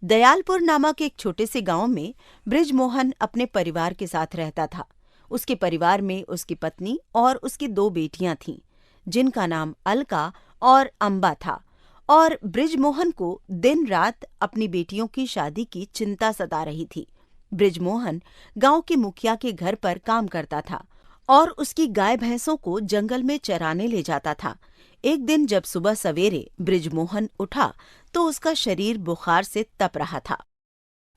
दयालपुर नामक एक छोटे से गांव में बृजमोहन अपने परिवार के साथ रहता था। उसके परिवार में उसकी पत्नी और उसकी 2 बेटियां थीं, जिनका नाम अलका और अम्बा था। और बृजमोहन को दिन रात अपनी बेटियों की शादी की चिंता सता रही थी। बृजमोहन गांव के मुखिया के घर पर काम करता था और उसकी गाय भैंसों को जंगल में चराने ले जाता था। एक दिन जब सुबह सवेरे बृजमोहन उठा तो उसका शरीर बुखार से तप रहा था।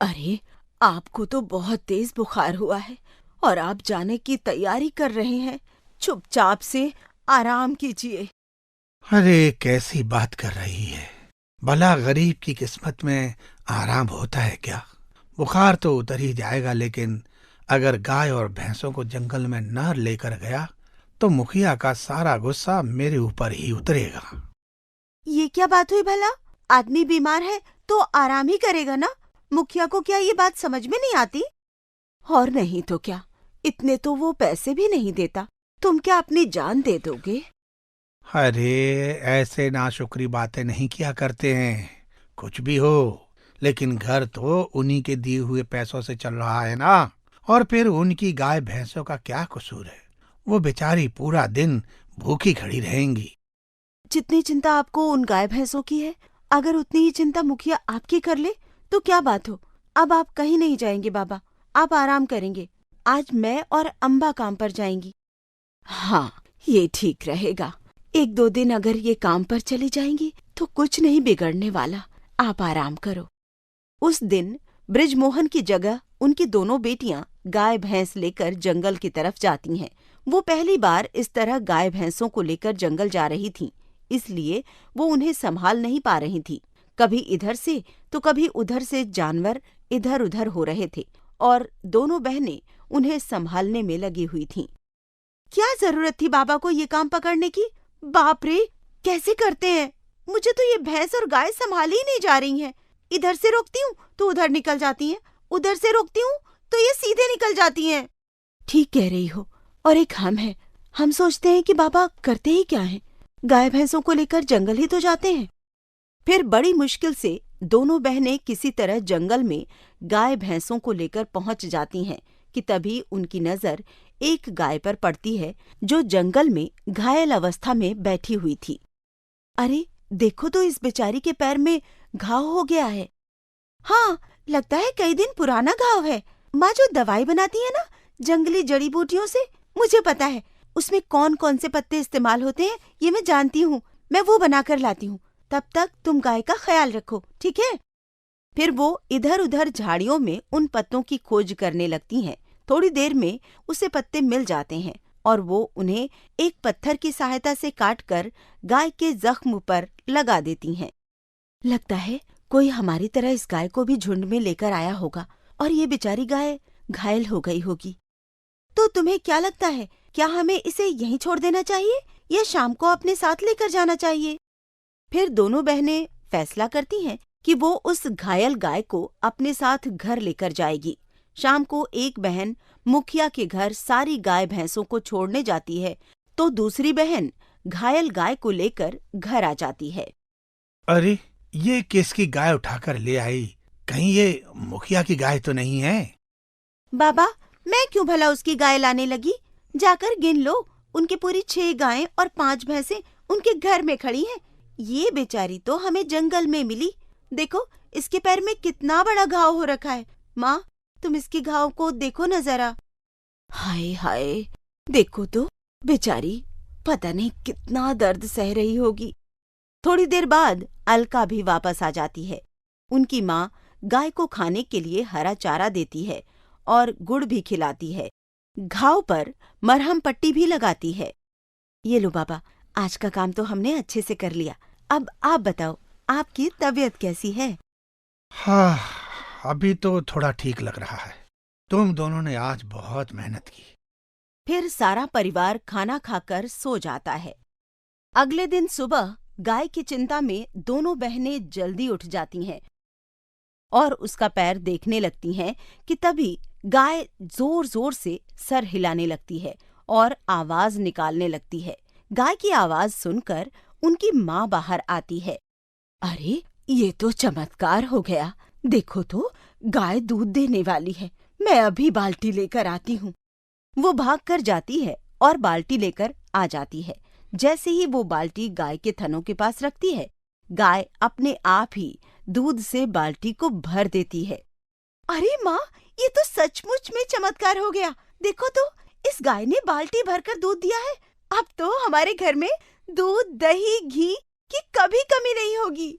अरे, आपको तो बहुत तेज बुखार हुआ है और आप जाने की तैयारी कर रहे हैं। चुपचाप से आराम कीजिए। अरे, कैसी बात कर रही है? भला गरीब की किस्मत में आराम होता है क्या? बुखार तो उतर ही जाएगा, लेकिन अगर गाय और भैंसों को जंगल में न लेकर गया तो मुखिया का सारा गुस्सा मेरे ऊपर ही उतरेगा। ये क्या बात हुई भला? आदमी बीमार है तो आराम ही करेगा ना। मुखिया को क्या ये बात समझ में नहीं आती? और नहीं तो क्या, इतने तो वो पैसे भी नहीं देता। तुम क्या अपनी जान दे दोगे? अरे, ऐसे नाशुक्री बातें नहीं किया करते हैं। कुछ भी हो, लेकिन घर तो उन्हीं के दिए हुए पैसों से चल रहा है ना। और फिर उनकी गाय भैंसों का क्या कसूर है? वो बेचारी पूरा दिन भूखी खड़ी रहेंगी। जितनी चिंता आपको उन गाय भैंसों की है, अगर उतनी ही चिंता मुखिया आपकी कर ले तो क्या बात हो। अब आप कहीं नहीं जाएंगे बाबा, आप आराम करेंगे। आज मैं और अम्बा काम पर जाएंगी। हाँ, ये ठीक रहेगा। 1-2 दिन अगर ये काम पर चली जाएंगी तो कुछ नहीं बिगड़ने वाला। आप आराम करो। उस दिन बृजमोहन की जगह उनकी दोनों बेटियां गाय भैंस लेकर जंगल की तरफ जाती हैं। वो पहली बार इस तरह गाय भैंसों को लेकर जंगल जा रही थीं, इसलिए वो उन्हें संभाल नहीं पा रही थी। कभी इधर से तो कभी उधर से जानवर इधर उधर हो रहे थे और दोनों बहनें उन्हें संभालने में लगी हुई थीं। क्या जरूरत थी बाबा को ये काम पकड़ने की? बाप रे, कैसे करते हैं? मुझे तो ये भैंस और गाय संभाली ही नहीं जा रही हैं। इधर से रोकती हूँ तो उधर निकल जाती हैं, उधर से रोकती हूँ तो ये सीधे निकल जाती हैं। ठीक कह रही हो। और एक हम सोचते हैं कि बाबा करते ही क्या हैं? गाय भैंसों को लेकर जंगल ही तो जाते हैं। फिर बड़ी मुश्किल से दोनों बहनें किसी तरह जंगल में गाय भैंसों को लेकर पहुंच जाती हैं कि तभी उनकी नजर एक गाय पर पड़ती है जो जंगल में घायल अवस्था में बैठी हुई थी। अरे, देखो तो इस बेचारी के पैर में घाव हो गया है। हाँ, लगता है कई दिन पुराना घाव है। माँ जो दवाई बनाती है ना जंगली जड़ी बूटियों से, मुझे पता है उसमें कौन कौन से पत्ते इस्तेमाल होते हैं, ये मैं जानती हूँ। मैं वो बनाकर लाती हूँ। तब तक तुम गाय का ख्याल रखो, ठीक है? फिर वो इधर उधर झाड़ियों में उन पत्तों की खोज करने लगती हैं। थोड़ी देर में उसे पत्ते मिल जाते हैं और वो उन्हें एक पत्थर की सहायता से काटकर गाय के जख्म पर लगा देती हैं। लगता है कोई हमारी तरह इस गाय को भी झुंड में लेकर आया होगा और ये बेचारी गाय घायल हो गई होगी। तो तुम्हें क्या लगता है, क्या हमें इसे यहीं छोड़ देना चाहिए या शाम को अपने साथ लेकर जाना चाहिए? फिर दोनों बहनें फैसला करती हैं कि वो उस घायल गाय को अपने साथ घर लेकर जाएगी। शाम को एक बहन मुखिया के घर सारी गाय भैंसों को छोड़ने जाती है तो दूसरी बहन घायल गाय को लेकर घर आ जाती है। अरे, ये किसकी गाय उठाकर ले आई? कहीं ये मुखिया की गाय तो नहीं है? बाबा, मैं क्यों भला उसकी गाय लाने लगी? जाकर गिन लो, उनकी पूरी 6 गायें और 5 भैंसें उनके घर में खड़ी हैं। ये बेचारी तो हमें जंगल में मिली। देखो, इसके पैर में कितना बड़ा घाव हो रखा है। माँ, तुम इसके घाव को देखो न जरा। हाय हाय, देखो तो, बेचारी पता नहीं कितना दर्द सह रही होगी। थोड़ी देर बाद अलका भी वापस आ जाती है। उनकी माँ गाय को खाने के लिए हरा चारा देती है और गुड़ भी खिलाती है। घाव पर मरहम पट्टी भी लगाती है। ये लो बाबा, आज का काम तो हमने अच्छे से कर लिया। अब आप बताओ, आपकी तबीयत कैसी है? हाँ, अभी तो थोड़ा ठीक लग रहा है। तुम दोनों ने आज बहुत मेहनत की। फिर सारा परिवार खाना खाकर सो जाता है। अगले दिन सुबह गाय की चिंता में दोनों बहनें जल्दी उठ जाती हैं और उसका पैर देखने लगती हैं कि तभी गाय जोर जोर से सर हिलाने लगती है और आवाज निकालने लगती है। गाय की आवाज सुनकर उनकी माँ बाहर आती है। अरे, ये तो चमत्कार हो गया। देखो तो गाय दूध देने वाली है, मैं अभी बाल्टी लेकर आती हूँ। वो भाग कर जाती है और बाल्टी लेकर आ जाती है। जैसे ही वो बाल्टी गाय के थनों के पास रखती है, गाय अपने आप ही दूध से बाल्टी को भर देती है। अरे माँ, ये तो सचमुच में चमत्कार हो गया। देखो तो, इस गाय ने बाल्टी भरकर दूध दिया है। अब तो हमारे घर में दूध, दही, घी की कभी कमी नहीं होगी।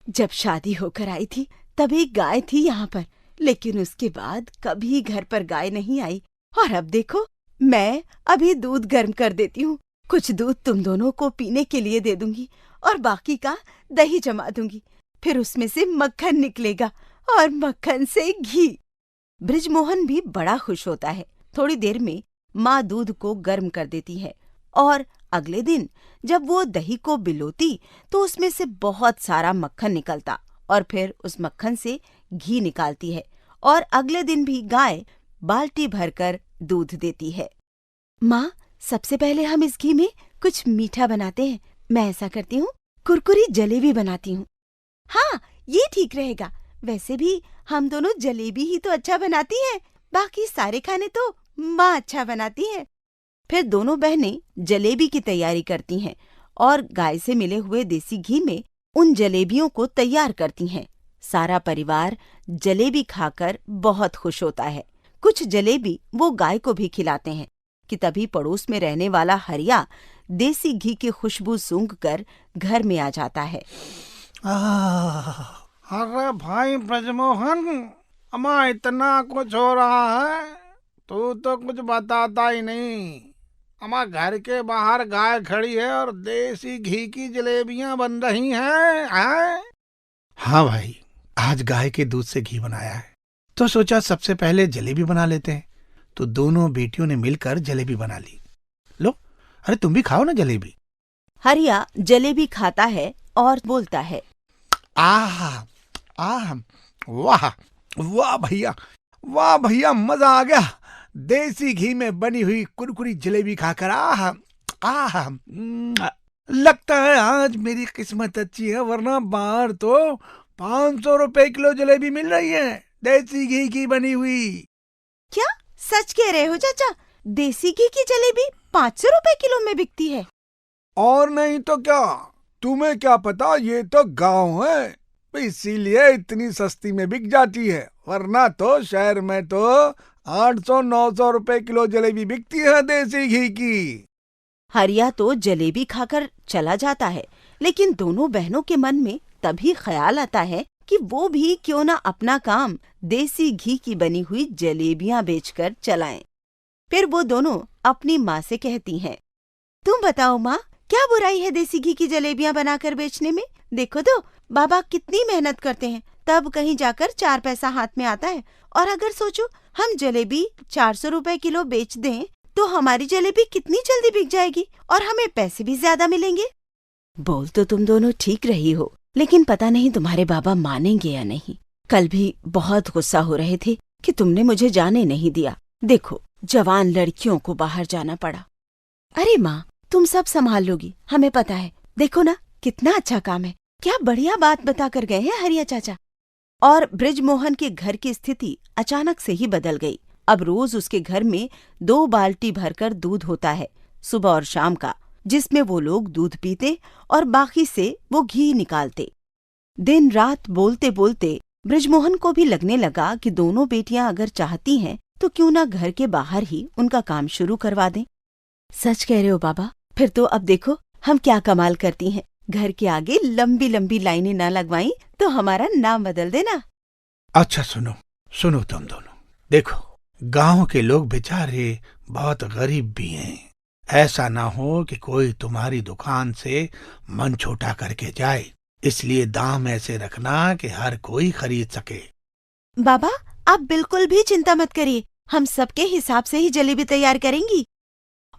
जब शादी होकर आई थी तब एक गाय थी यहाँ पर, लेकिन उसके बाद कभी घर पर गाय नहीं आई। और अब देखो, मैं अभी दूध गर्म कर देती हूँ। कुछ दूध तुम दोनों को पीने के लिए दे दूंगी और बाकी का दही जमा दूंगी। फिर उसमें से मक्खन निकलेगा और मक्खन से घी। बृजमोहन भी बड़ा खुश होता है। थोड़ी देर में माँ दूध को गर्म कर देती है और अगले दिन जब वो दही को बिलोती तो उसमें से बहुत सारा मक्खन निकलता और फिर उस मक्खन से घी निकालती है और अगले दिन भी गाय बाल्टी भरकर दूध देती है। माँ, सबसे पहले हम इस घी में कुछ मीठा बनाते हैं। मैं ऐसा करती हूँ, कुरकुरी जलेबी बनाती हूँ। हाँ, ये ठीक रहेगा। वैसे भी हम दोनों जलेबी ही तो अच्छा बनाती हैं, बाकी सारे खाने तो माँ अच्छा बनाती है। फिर दोनों बहनें जलेबी की तैयारी करती हैं और गाय से मिले हुए देसी घी में उन जलेबियों को तैयार करती हैं। सारा परिवार जलेबी खाकर बहुत खुश होता है। कुछ जलेबी वो गाय को भी खिलाते हैं कि तभी पड़ोस में रहने वाला हरिया देसी घी की खुशबू सूंघकर घर में आ जाता है। अरे भाई ब्रजमोहन, अम्मा इतना कुछ हो रहा है, तू तो कुछ बताता ही नहीं। अम्मा, घर के बाहर गाय खड़ी है और देसी घी की जलेबियां बन रही हैं। हाँ भाई, आज गाय के दूध से घी बनाया है, तो सोचा सबसे पहले जलेबी बना लेते हैं। तो दोनों बेटियों ने मिलकर जलेबी बना ली। लो, अरे तुम भी खाओ ना जलेबी। हरिया जलेबी खाता है और बोलता है, आह आह, वाह वाह भैया, वाह भैया, मजा आ गया। देसी घी में बनी हुई कुरकुरी जलेबी खाकर आह आह। लगता है आज मेरी किस्मत अच्छी है, वरना बाहर तो 500 रुपए किलो जलेबी मिल रही है, देसी घी की बनी हुई। क्या सच कह रहे हो चाचा? देसी घी की जलेबी 500 रुपए किलो में बिकती है? और नहीं तो क्या, तुम्हें क्या पता, ये तो गांव है, इसीलिए इतनी सस्ती में बिक जाती है, वरना तो शहर में तो 800-900 रुपए किलो जलेबी बिकती है देसी घी की। हरिया तो जलेबी खाकर चला जाता है, लेकिन दोनों बहनों के मन में तभी ख्याल आता है कि वो भी क्यों ना अपना काम देसी घी की बनी हुई जलेबियां बेचकर चलाएं। फिर वो दोनों अपनी माँ से कहती हैं, तुम बताओ माँ, क्या बुराई है देसी घी की जलेबियां बनाकर बेचने में? देखो तो बाबा कितनी मेहनत करते हैं, तब कहीं जाकर 4 पैसा हाथ में आता है। और अगर सोचो हम जलेबी 400 रुपए किलो बेच दें तो हमारी जलेबी कितनी जल्दी बिक जाएगी और हमें पैसे भी ज्यादा मिलेंगे। बोल तो तुम दोनों ठीक रही हो, लेकिन पता नहीं तुम्हारे बाबा मानेंगे या नहीं। कल भी बहुत गुस्सा हो रहे थे कि तुमने मुझे जाने नहीं दिया। देखो, जवान लड़कियों को बाहर जाना पड़ा। अरे माँ, तुम सब संभाल लोगी, हमें पता है। देखो ना, कितना अच्छा काम है। क्या बढ़िया बात बता कर गए हैं हरिया चाचा। और बृजमोहन के घर की स्थिति अचानक से ही बदल गई। अब रोज उसके घर में 2 बाल्टी भरकर दूध होता है, सुबह और शाम का, जिसमें वो लोग दूध पीते और बाकी से वो घी निकालते। दिन रात बोलते बोलते बृजमोहन को भी लगने लगा कि दोनों बेटियां अगर चाहती हैं तो क्यों ना घर के बाहर ही उनका काम शुरू करवा दें। सच कह रहे हो बाबा, फिर तो अब देखो हम क्या कमाल करती हैं। घर के आगे लंबी लंबी लाइनें ना लगवाई तो हमारा नाम बदल देना। अच्छा सुनो सुनो तुम दोनों, देखो गांव के लोग बेचारे बहुत गरीब भी हैं। ऐसा ना हो कि कोई तुम्हारी दुकान से मन छोटा करके जाए, इसलिए दाम ऐसे रखना कि हर कोई खरीद सके। बाबा, आप बिल्कुल भी चिंता मत करिए, हम सबके हिसाब से ही जलेबी तैयार करेंगी।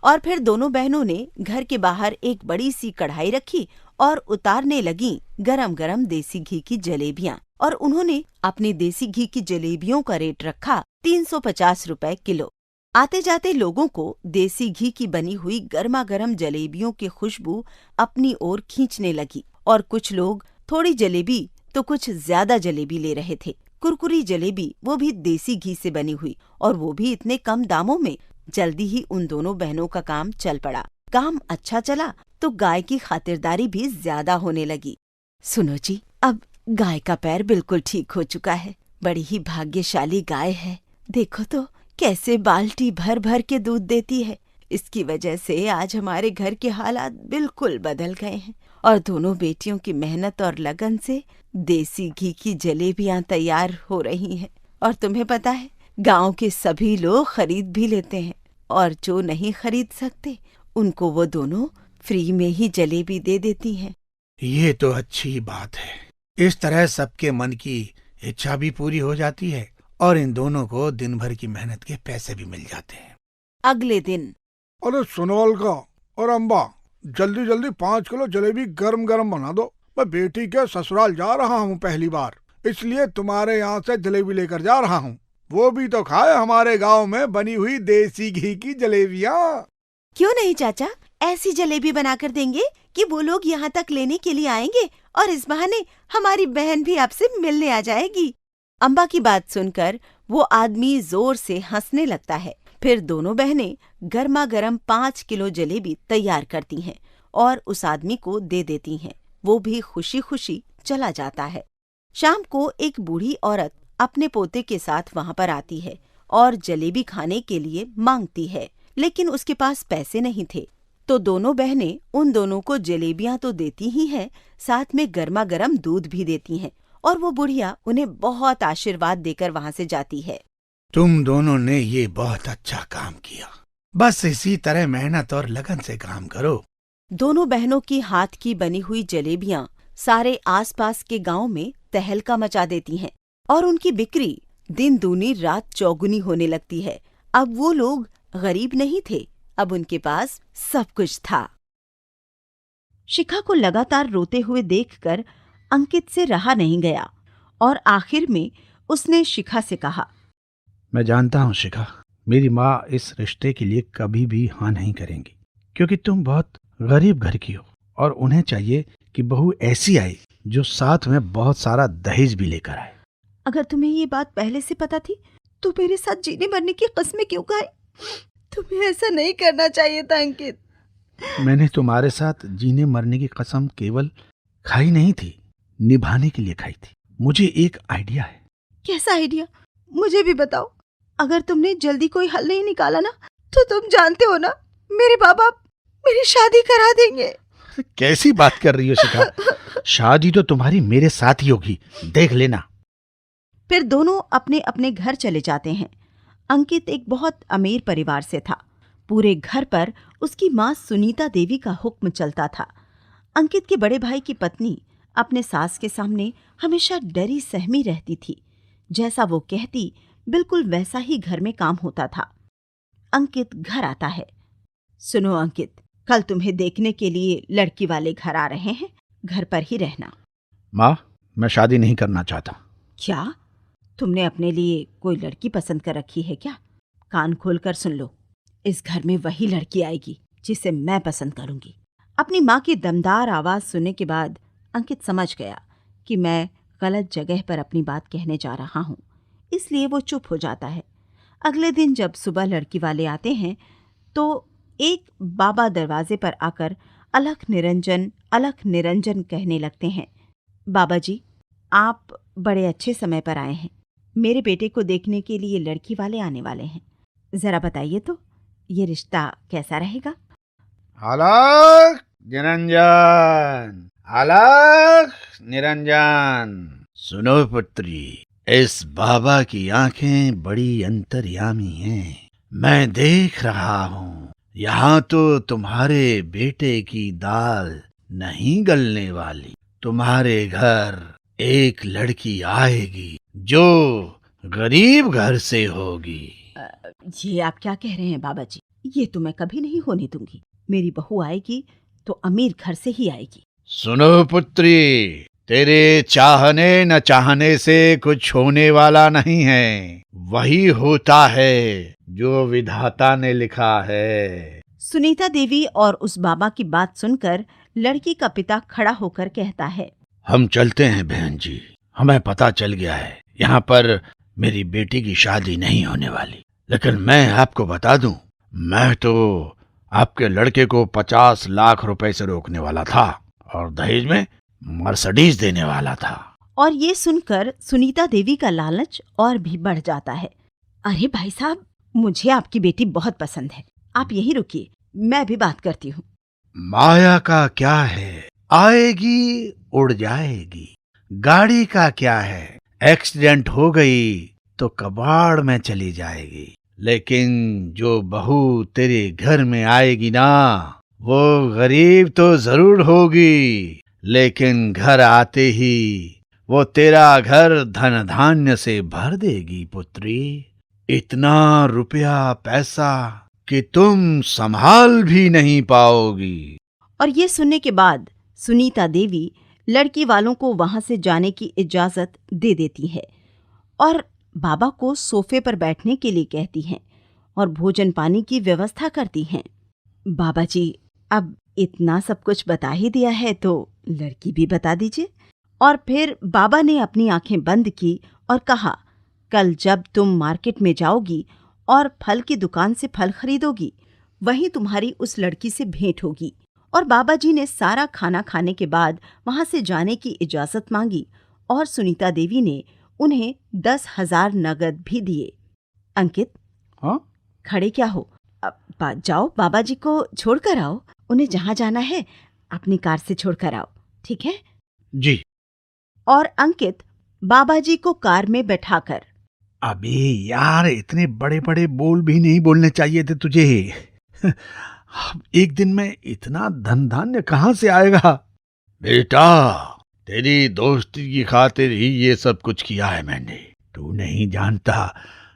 और फिर दोनों बहनों ने घर के बाहर एक बड़ी सी कढ़ाई रखी और उतारने लगी गरम गरम देसी घी की जलेबियां। और उन्होंने अपनी देसी घी की जलेबियों का रेट रखा 350 रुपए किलो। आते जाते लोगों को देसी घी की बनी हुई गर्मा गर्म जलेबियों की खुशबू अपनी ओर खींचने लगी और कुछ लोग थोड़ी जलेबी तो कुछ ज्यादा जलेबी ले रहे थे। कुरकुरी जलेबी, वो भी देसी घी से बनी हुई, और वो भी इतने कम दामों में। जल्दी ही उन दोनों बहनों का काम चल पड़ा। काम अच्छा चला तो गाय की खातिरदारी भी ज्यादा होने लगी। सुनो जी, अब गाय का पैर बिल्कुल ठीक हो चुका है। बड़ी ही भाग्यशाली गाय है। देखो तो कैसे बाल्टी भर भर के दूध देती है। इसकी वजह से आज हमारे घर के हालात बिल्कुल बदल गए हैं, और दोनों बेटियों की मेहनत और लगन से देसी घी की जलेबियां तैयार हो रही हैं। और तुम्हें पता है, गांव के सभी लोग खरीद भी लेते हैं, और जो नहीं खरीद सकते उनको वो दोनों फ्री में ही जलेबी दे देती हैं। ये तो अच्छी बात है। इस तरह सबके मन की इच्छा भी पूरी हो जाती है, और इन दोनों को दिन भर की मेहनत के पैसे भी मिल जाते हैं। अगले दिन, अरे सुनो अलका और अम्बा, जल्दी जल्दी 5 किलो जलेबी गरम गरम बना दो। मैं बेटी के ससुराल जा रहा हूँ पहली बार, इसलिए तुम्हारे यहाँ से जलेबी लेकर जा रहा हूँ। वो भी तो खाए हमारे गांव में बनी हुई देसी घी की जलेबियाँ। क्यों नहीं चाचा, ऐसी जलेबी बनाकर देंगे कि वो लोग यहाँ तक लेने के लिए आएंगे, और इस बहाने हमारी बहन भी आपसे मिलने आ जाएगी। अम्बा की बात सुनकर वो आदमी जोर से हंसने लगता है। फिर दोनों बहनें गर्मा गर्म 5 किलो जलेबी तैयार करती हैं और उस आदमी को दे देती हैं। वो भी खुशी खुशी चला जाता है। शाम को एक बूढ़ी औरत अपने पोते के साथ वहां पर आती है और जलेबी खाने के लिए मांगती है, लेकिन उसके पास पैसे नहीं थे। तो दोनों बहनें उन दोनों को जलेबियां तो देती ही हैं, साथ में गर्मा गर्म दूध भी देती हैं, और वो बुढ़िया उन्हें बहुत आशीर्वाद देकर वहां से जाती है। तुम दोनों ने ये बहुत अच्छा काम किया। बस इसी तरह मेहनत और लगन से काम करो। दोनों बहनों की हाथ की बनी हुई जलेबियां सारे आसपास के गांव में तहलका मचा देती हैं, और उनकी बिक्री दिन दूनी रात चौगुनी होने लगती है। अब वो लोग गरीब नहीं थे, अब उनके पास सब कुछ था। शिखा को लगातार रोते हुए देखकर अंकित से रहा नहीं गया, और आखिर में उसने शिखा से कहा, मैं जानता हूँ शिखा, मेरी माँ इस रिश्ते के लिए कभी भी हाँ नहीं करेंगी, क्योंकि तुम बहुत गरीब घर की हो, और उन्हें चाहिए कि बहू ऐसी आए जो साथ में बहुत सारा दहेज भी लेकर आए। अगर तुम्हें ये बात पहले से पता थी तो मेरे साथ जीने मरने की कस्में क्यों खाई? तुम्हें ऐसा नहीं करना चाहिए था अंकित। मैंने तुम्हारे साथ जीने मरने की कसम केवल खाई नहीं थी, निभाने के लिए खाई थी। मुझे एक आइडिया है। कैसा आइडिया? मुझे भी बताओ। अगर तुमने जल्दी कोई हल नहीं निकाला ना, तो तुम जानते हो ना, मेरे बाबा मेरी शादी करा देंगे। कैसी बात कर रही हो शिखा? शादी तो तुम्हारी मेरे साथ ही होगी, देख लेना। फिर दोनों अपने अपने घर चले जाते हैं। अंकित एक बहुत अमीर परिवार से था। पूरे घर पर उसकी माँ सुनीता देवी का हुक्म चलता था। अंकित के बड़े भाई की पत्नी अपने सास के सामने हमेशा डरी सहमी रहती थी। जैसा वो कहती, बिल्कुल वैसा ही घर में काम होता था। अंकित घर आता है। सुनो अंकित, कल तुम्हें देखने के लिए लड़की वाले घर आ रहे हैं, घर पर ही रहना। माँ, मैं शादी नहीं करना चाहता। क्या? तुमने अपने लिए कोई लड़की पसंद कर रखी है क्या? कान खोलकर सुन लो, इस घर में वही लड़की आएगी जिसे मैं पसंद करूंगी। अपनी माँ की दमदार आवाज सुनने के बाद अंकित समझ गया कि मैं गलत जगह पर अपनी बात कहने जा रहा हूँ, इसलिए वो चुप हो जाता है। अगले दिन जब सुबह लड़की वाले आते हैं तो एक बाबा दरवाजे पर आकर अलख निरंजन कहने लगते हैं। बाबा जी, आप बड़े अच्छे समय पर आए हैं। मेरे बेटे को देखने के लिए लड़की वाले आने वाले हैं। जरा बताइए तो, ये रिश्ता कैसा रहेगा? अलख निरंजन, अलख निरंजन। सुनो पुत्री, इस बाबा की आंखें बड़ी अंतर्यामी हैं। मैं देख रहा हूँ, यहाँ तो तुम्हारे बेटे की दाल नहीं गलने वाली। तुम्हारे घर एक लड़की आएगी जो गरीब घर से होगी। ये आप क्या कह रहे हैं बाबा जी? ये तो मैं कभी नहीं होने दूंगी। मेरी बहू आएगी तो अमीर घर से ही आएगी। सुनो पुत्री, तेरे चाहने न चाहने से कुछ होने वाला नहीं है। वही होता है जो विधाता ने लिखा है। सुनीता देवी और उस बाबा की बात सुनकर लड़की का पिता खड़ा होकर कहता है, हम चलते हैं बहन जी। हमें पता चल गया है यहाँ पर मेरी बेटी की शादी नहीं होने वाली। लेकिन मैं आपको बता दूं, मैं तो आपके लड़के को 50 लाख रुपए से रोकने वाला था और दहेज में मर्सिडीज देने वाला था। और ये सुनकर सुनीता देवी का लालच और भी बढ़ जाता है। अरे भाई साहब, मुझे आपकी बेटी बहुत पसंद है, आप यहीं रुकिए, मैं भी बात करती हूँ। माया का क्या है, आएगी उड़ जाएगी। गाड़ी का क्या है, एक्सीडेंट हो गई तो कबाड़ में चली जाएगी। लेकिन जो बहू तेरे घर में आएगी ना, वो गरीब तो जरूर होगी, लेकिन घर आते ही वो तेरा घर धन धान्य से भर देगी पुत्री। इतना रुपया पैसा कि तुम संभाल भी नहीं पाओगी। और ये सुनने के बाद सुनीता देवी लड़की वालों को वहां से जाने की इजाजत दे देती है और बाबा को सोफे पर बैठने के लिए कहती हैं और भोजन पानी की व्यवस्था करती हैं। बाबा जी, अब इतना सब कुछ बता ही दिया है तो लड़की भी बता दीजिए। और फिर बाबा ने अपनी आंखें बंद की और कहा, कल जब तुम मार्केट में जाओगी और फल की दुकान से फल खरीदोगी, वहीं तुम्हारी उस लड़की से भेंट होगी। और बाबा जी ने सारा खाना खाने के बाद वहां से जाने की इजाजत मांगी और सुनीता देवी ने उन्हें 10,000 नगद भी दिए। अंकित, हाँ? खड़े क्या हो, अब जाओ बाबा जी को छोड़कर आओ। उन्हें जहां जाना है अपनी कार से छोड़कर आओ, ठीक है? जी। और अंकित बाबा जी को कार में बैठाकर, अबे यार, इतने बड़े बड़े बोल भी नहीं बोलने चाहिए थे तुझे। एक दिन में इतना धन धान्य कहाँ से आएगा? बेटा, तेरी दोस्ती की खातिर ही ये सब कुछ किया है मैंने। तू नहीं जानता,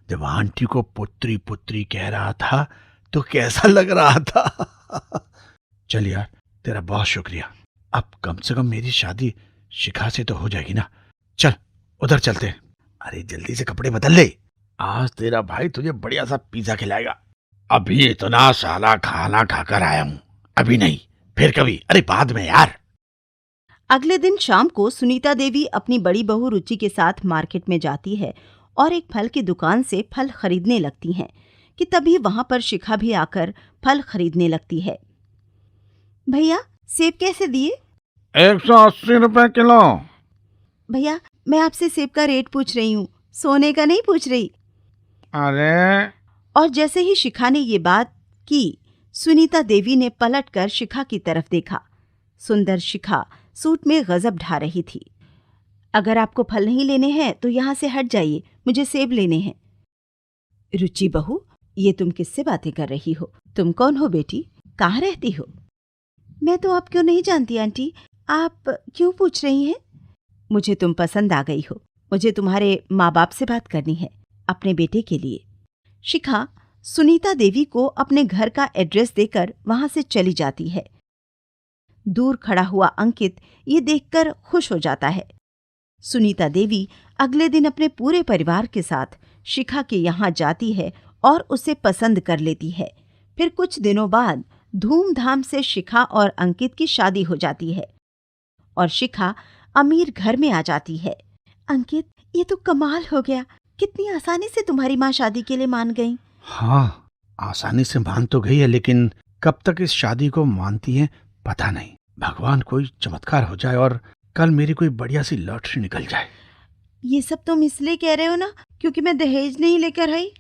जब आंटी को पुत्री पुत्री कह रहा था तो कैसा लग रहा था। चल यार, तेरा बहुत शुक्रिया। अब कम से कम मेरी शादी शिखा से तो हो जाएगी ना। चल उधर चलते हैं। अरे जल्दी से कपड़े बदल ले, आज तेरा भाई तुझे बढ़िया सा पिज्जा खिलाएगा। अभी इतना सारा खाना खाकर आया हूं, अभी नहीं, फिर कभी। अरे बाद में यार। अगले दिन शाम को सुनीता देवी अपनी बड़ी बहू रुचि के साथ मार्केट में जाती है और एक फल की दुकान से फल खरीदने लगती हैं कि तभी वहां पर शिखा भी आकर फल खरीदने लगती है। भैया, सेब कैसे दिए? 180 रुपए किलो। भैया, मैं आपसे सेब का रेट पूछ रही हूँ, सोने का नहीं पूछ रही। अरे, और जैसे ही शिखा ने ये बात की, सुनीता देवी ने पलटकर शिखा की तरफ देखा। सुंदर शिखा सूट में गजब ढा रही थी। अगर आपको फल नहीं लेने हैं तो यहाँ से हट जाइए, मुझे सेब लेने हैं। रुचि बहू, ये तुम किससे बातें कर रही हो? तुम कौन हो बेटी? कहाँ रहती हो? मैं तो आपको नहीं जानती आंटी, आप क्यों पूछ रही हैं? मुझे तुम पसंद आ गई हो। मुझे तुम्हारे माँ बाप से बात करनी है, अपने बेटे के लिए। शिखा सुनीता देवी को अपने घर का एड्रेस देकर वहां से चली जाती है। दूर खड़ा हुआ अंकित ये देखकर खुश हो जाता है। सुनीता देवी अगले दिन अपने पूरे परिवार के साथ शिखा के यहाँ जाती है और उसे पसंद कर लेती है। फिर कुछ दिनों बाद धूमधाम से शिखा और अंकित की शादी हो जाती है और शिखा अमीर घर में आ जाती है। अंकित, ये तो कमाल हो गया, कितनी आसानी से तुम्हारी माँ शादी के लिए मान गई। हाँ, आसानी से मान तो गई है, लेकिन कब तक इस शादी को मानती है पता नहीं। भगवान कोई चमत्कार हो जाए और कल मेरी कोई बढ़िया सी लॉटरी निकल जाए। ये सब तुम इसलिए कह रहे हो ना क्योंकि मैं दहेज नहीं लेकर आई?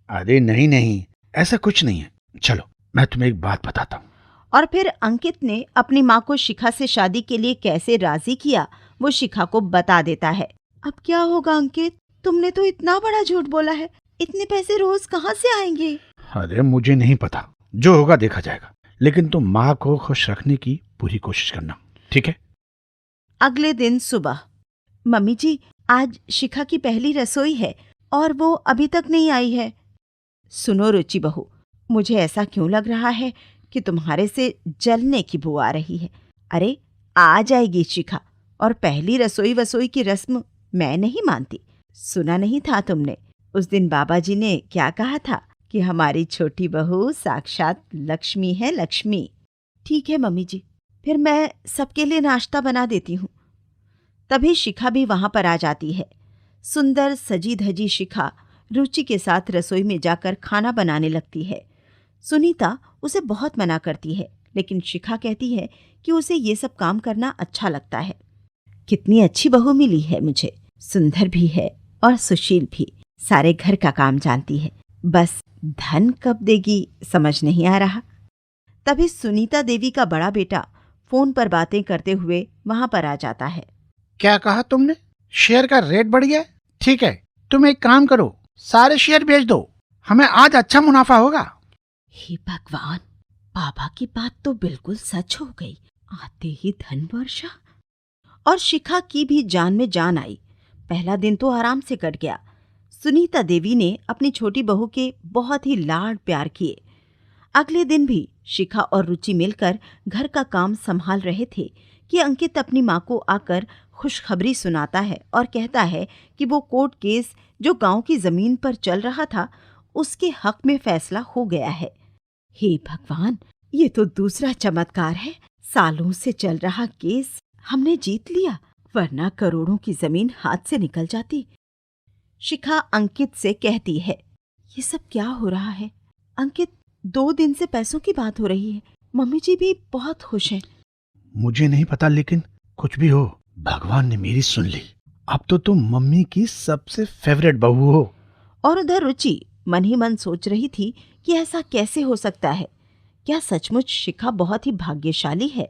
अरे नहीं नहीं, ऐसा कुछ नहीं है। चलो मैं तुम्हें एक बात बताता हूँ। और फिर अंकित ने अपनी माँ को शिखा से शादी के लिए कैसे राजी किया वो शिखा को बता देता है। अब क्या होगा अंकित, तुमने तो इतना बड़ा झूठ बोला है, इतने पैसे रोज कहाँ से आएंगे? अरे मुझे नहीं पता, जो होगा देखा जाएगा, लेकिन तुम माँ को खुश रखने की पूरी कोशिश करना, ठीक है? अगले दिन सुबह, मम्मी जी, आज शिखा की पहली रसोई है और वो अभी तक नहीं आई है। सुनो रुचि बहू, मुझे ऐसा क्यों लग रहा है कि तुम्हारे से जलने की बू आ रही है। अरे आ जाएगी शिखा, और पहली रसोई वसोई की रस्म मैं नहीं मानती। सुना नहीं था तुमने उस दिन बाबा जी ने क्या कहा था कि हमारी छोटी बहू साक्षात लक्ष्मी है, लक्ष्मी। ठीक है मम्मी जी, फिर मैं सबके लिए नाश्ता बना देती हूँ। तभी शिखा भी वहां पर आ जाती है। सुंदर सजी धजी शिखा रुचि के साथ रसोई में जाकर खाना बनाने लगती है। सुनीता उसे बहुत मना करती है, लेकिन शिखा कहती है कि उसे ये सब काम करना अच्छा लगता है। कितनी अच्छी बहू मिली है मुझे, सुंदर भी है और सुशील भी, सारे घर का काम जानती है, बस धन कब देगी समझ नहीं आ रहा। तभी सुनीता देवी का बड़ा बेटा फोन पर बातें करते हुए वहां पर आ जाता है। क्या कहा तुमने? शेयर का रेट बढ़ गया? ठीक है, तुम एक काम करो, सारे शेयर बेच दो, हमें आज अच्छा मुनाफा होगा। हे भगवान, बाबा की बात तो बिल्कुल सच हो गई। आते ही धन वर्षा। और शिखा की भी जान में जान आई। पहला दिन तो आराम से कट गया। सुनीता देवी ने अपनी छोटी बहू के बहुत ही लाड प्यार किए। अगले दिन भी शिखा और रुचि मिलकर घर का काम संभाल रहे थे कि अंकित अपनी माँ को आकर खुशखबरी सुनाता है और कहता है कि वो कोर्ट केस जो गांव की जमीन पर चल रहा था, उसके हक में फैसला हो गया है। हे भगवान, ये तो दूसरा चमत्कार है। सालों से चल रहा केस हमने जीत लिया, वरना करोड़ों की जमीन हाथ से निकल जाती। शिखा अंकित से कहती है, ये सब क्या हो रहा है? अंकित, 2 दिन से पैसों की बात हो रही है, मम्मी जी भी बहुत खुश हैं। मुझे नहीं पता, लेकिन कुछ भी हो, भगवान ने मेरी सुन ली। अब तो तुम मम्मी की सबसे फेवरेट बहू हो। और उधर रुचि मन ही मन सोच रही थी कि ऐसा कैसे हो सकता है? क्या सचमुच शिखा बहुत ही भाग्यशाली है?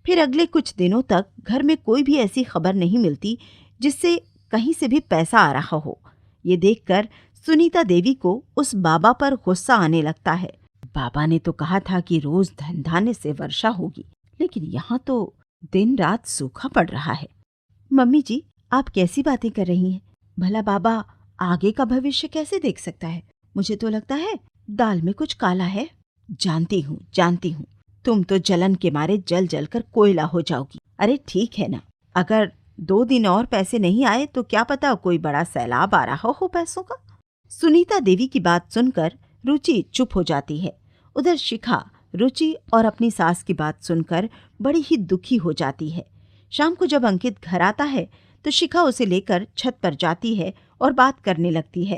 फिर अगले कुछ दिनों तक घर में कोई भी ऐसी खबर नहीं मिलती जिससे कहीं से भी पैसा आ रहा हो। ये देखकर सुनीता देवी को उस बाबा पर गुस्सा आने लगता है। बाबा ने तो कहा था कि रोज धन धान्य से वर्षा होगी, लेकिन यहाँ तो दिन रात सूखा पड़ रहा है। मम्मी जी, आप कैसी बातें कर रही हैं? भला बाबा आगे का भविष्य कैसे देख सकता है? मुझे तो लगता है दाल में कुछ काला है। जानती हूँ, तुम तो जलन के मारे जल जल कर कोयला हो जाओगी। अरे ठीक है ना, अगर 2 दिन और पैसे नहीं आए तो क्या पता कोई बड़ा सैलाब आ रहा हो पैसों का। सुनीता देवी की बात सुनकर रुचि चुप हो जाती है। उधर शिखा रुचि और अपनी सास की बात सुनकर बड़ी ही दुखी हो जाती है। शाम को जब अंकित घर आता है तो शिखा उसे लेकर छत पर जाती है और बात करने लगती है।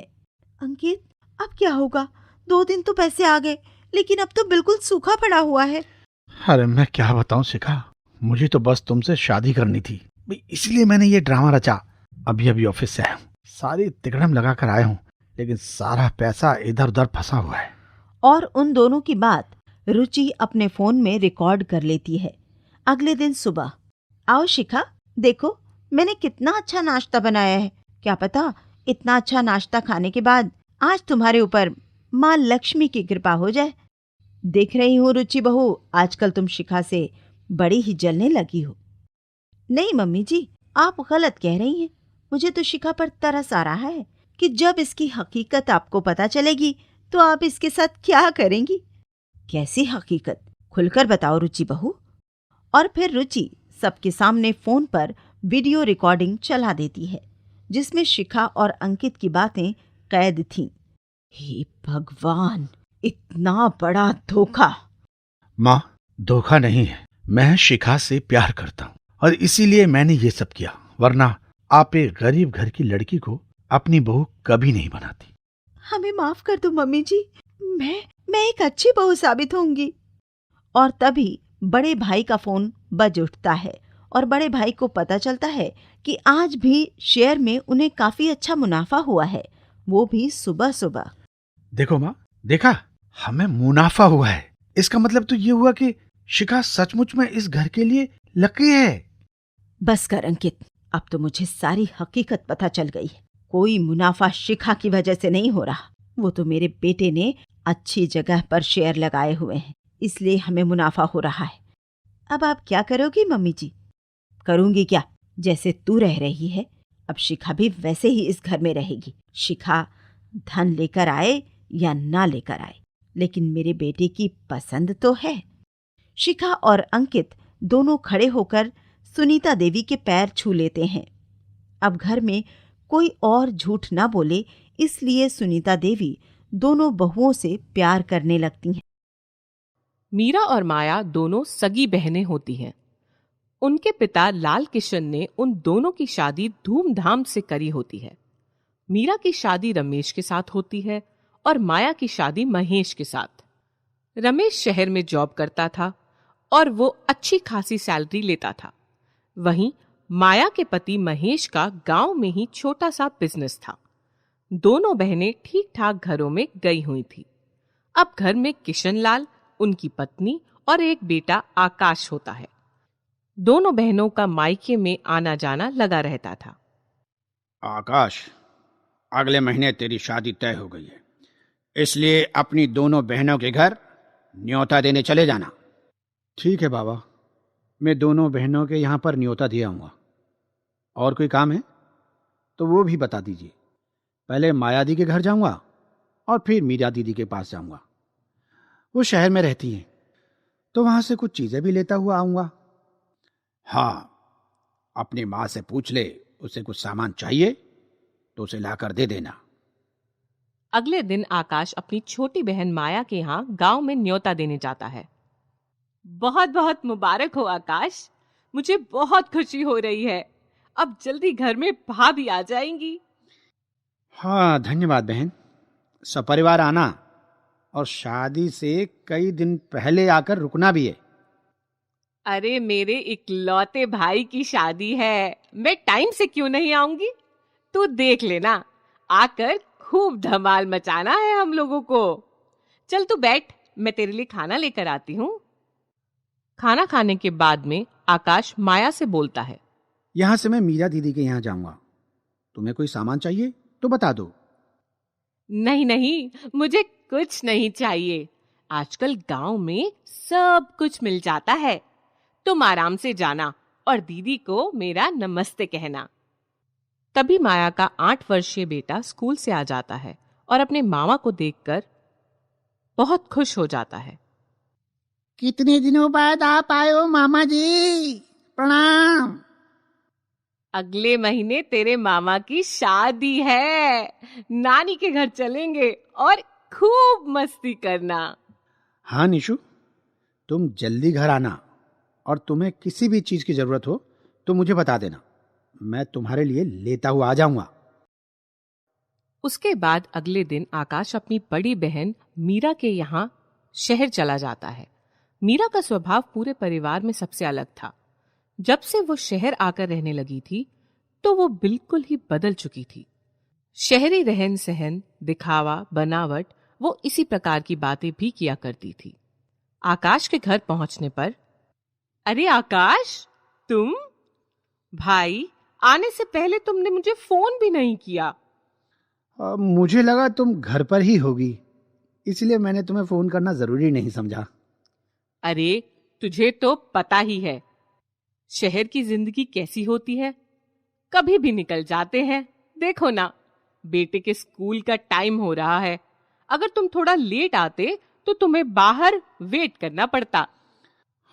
अंकित, अब क्या होगा? 2 दिन तो पैसे आ गए, लेकिन अब तो बिल्कुल सूखा पड़ा हुआ है। अरे मैं क्या बताऊं शिखा, मुझे तो बस तुमसे शादी करनी थी, इसलिए मैंने ये ड्रामा रचा। अभी अभी ऑफिस से आया हूँ, सारी तिकड़म लगा कर आया हूँ, लेकिन सारा पैसा इधर उधर फंसा हुआ है। और उन दोनों की बात रुचि अपने फोन में रिकॉर्ड कर लेती है। अगले दिन सुबह, आओ शिखा, देखो मैंने कितना अच्छा नाश्ता बनाया है। क्या पता इतना अच्छा नाश्ता खाने के बाद आज तुम्हारे ऊपर माँ लक्ष्मी की कृपा हो जाए। देख रही हूँ रुचि बहू, आजकल तुम शिखा से बड़ी ही जलने लगी हो। नहीं मम्मी जी, आप गलत कह रही हैं। मुझे तो शिखा पर तरस आ रहा है कि जब इसकी हकीकत आपको पता चलेगी तो आप इसके साथ क्या करेंगी? कैसी हकीकत? खुलकर बताओ रुचि बहू। और फिर रुचि सबके सामने फोन पर वीडियो रिकॉर्डिंग चला देती है, जिसमें शिखा और अंकित की बातें कैद थीं। हे भगवान, इतना बड़ा धोखा! माँ, धोखा नहीं है, मैं शिखा से प्यार करता हूँ और इसीलिए मैंने ये सब किया, वरना आप एक गरीब घर की लड़की को अपनी बहू कभी नहीं बनाती। हमें माफ कर दो मम्मी जी, मैं एक अच्छी बहू साबित होंगी। और तभी बड़े भाई का फोन बज उठता है और बड़े भाई को पता चलता है कि आज भी शेयर में उन्हें काफी अच्छा मुनाफा हुआ है, वो भी सुबह सुबह। देखो माँ, देखा, हमें मुनाफा हुआ है। इसका मतलब तो ये हुआ कि शिखा सचमुच में इस घर के लिए लकी है। बस कर अंकित, अब तो मुझे सारी हकीकत पता चल गई है। कोई मुनाफा शिखा की वजह से नहीं हो रहा, वो तो मेरे बेटे ने अच्छी जगह पर शेयर लगाए हुए हैं, इसलिए हमें मुनाफा हो रहा है। अब आप क्या करोगी मम्मी जी? करूंगी क्या, जैसे तू रह रही है अब शिखा भी वैसे ही इस घर में रहेगी। शिखा धन लेकर आए या ना लेकर आए, लेकिन मेरे बेटे की पसंद तो है। शिखा और अंकित दोनों खड़े होकर सुनीता देवी के पैर छू लेते हैं। अब घर में कोई और झूठ ना बोले, इसलिए सुनीता देवी दोनों बहुओं से प्यार करने लगती हैं। मीरा और माया दोनों सगी बहनें होती हैं। उनके पिता लाल किशन ने उन दोनों की शादी धूमधाम से करी होती है। मीरा की शादी रमेश के साथ होती है और माया की शादी महेश के साथ। रमेश शहर में जॉब करता था और वो अच्छी खासी सैलरी लेता था। वहीं माया के पति महेश का गांव में ही छोटा सा बिजनेस था। दोनों बहनें ठीक ठाक घरों में गई हुई थी। अब घर में किशन लाल, उनकी पत्नी और एक बेटा आकाश होता है। दोनों बहनों का मायके में आना जाना लगा रहता था। आकाश, अगले महीने तेरी शादी तय हो गई है, इसलिए अपनी दोनों बहनों के घर न्योता देने चले जाना। ठीक है बाबा, मैं दोनों बहनों के यहाँ पर न्योता दे आऊँगा। और कोई काम है तो वो भी बता दीजिए। पहले माया दी के घर जाऊँगा और फिर मीरा दीदी के पास जाऊँगा। वो शहर में रहती हैं, तो वहाँ से कुछ चीज़ें भी लेता हुआ आऊँगा। हाँ, अपनी माँ से पूछ ले, उसे कुछ सामान चाहिए तो उसे लाकर दे देना। अगले दिन आकाश अपनी छोटी बहन माया के यहाँ गांव में न्योता देने जाता है। बहुत बहुत मुबारक हो आकाश, मुझे बहुत खुशी हो रही है। अब जल्दी घर में भाभी आ जाएंगी। हाँ, धन्यवाद बहन। सपरिवार आना और शादी से कई दिन पहले आकर रुकना भी है। अरे मेरे इकलौते भाई की शादी है, मैं टाइम से क्यों नहीं आऊंगी? तू देख लेना, आकर खूब धमाल मचाना है हम लोगों को। चल तू बैठ, मैं तेरे लिए खाना लेकर आती हूँ। खाना खाने के बाद में आकाश माया से बोलता है, यहाँ से मैं मीरा दीदी के यहाँ जाऊंगा। तुम्हें कोई सामान चाहिए तो बता दो। नहीं नहीं, मुझे कुछ नहीं चाहिए। आजकल गांव में सब कुछ मिल जाता है। तुम आराम से जाना और दीदी को मेरा नमस्ते कहना। तभी माया का 8 वर्षीय बेटा स्कूल से आ जाता है और अपने मामा को देखकर बहुत खुश हो जाता है। कितने दिनों बाद आप आए हो मामा जी, प्रणाम। अगले महीने तेरे मामा की शादी है, नानी के घर चलेंगे और खूब मस्ती करना। हाँ निशु, तुम जल्दी घर आना और तुम्हें किसी भी चीज की जरूरत हो तो मुझे बता देना, मैं तुम्हारे लिए लेता हुआ आ जाऊंगा। उसके बाद अगले दिन आकाश अपनी बड़ी बहन मीरा के यहाँ शहर चला जाता है। मीरा का स्वभाव पूरे परिवार में सबसे अलग था। जब से वो शहर आकर रहने लगी थी तो वो बिल्कुल ही बदल चुकी थी। शहरी रहन सहन, दिखावा, बनावट, वो इसी प्रकार की बातें भी किया करती थी। आकाश के घर पहुंचने पर, अरे आकाश, तुम? भाई, आने से पहले तुमने मुझे फोन भी नहीं किया। मुझे लगा तुम घर पर ही होगी, इसलिए मैंने तुम्हें फोन करना जरूरी नहीं समझा। अरे तुझे तो पता ही है शहर की जिंदगी कैसी होती है, कभी भी निकल जाते हैं। देखो ना, बेटे के स्कूल का टाइम हो रहा है। अगर तुम थोड़ा लेट आते तो तुम्हें बाहर वेट करना पड़ता।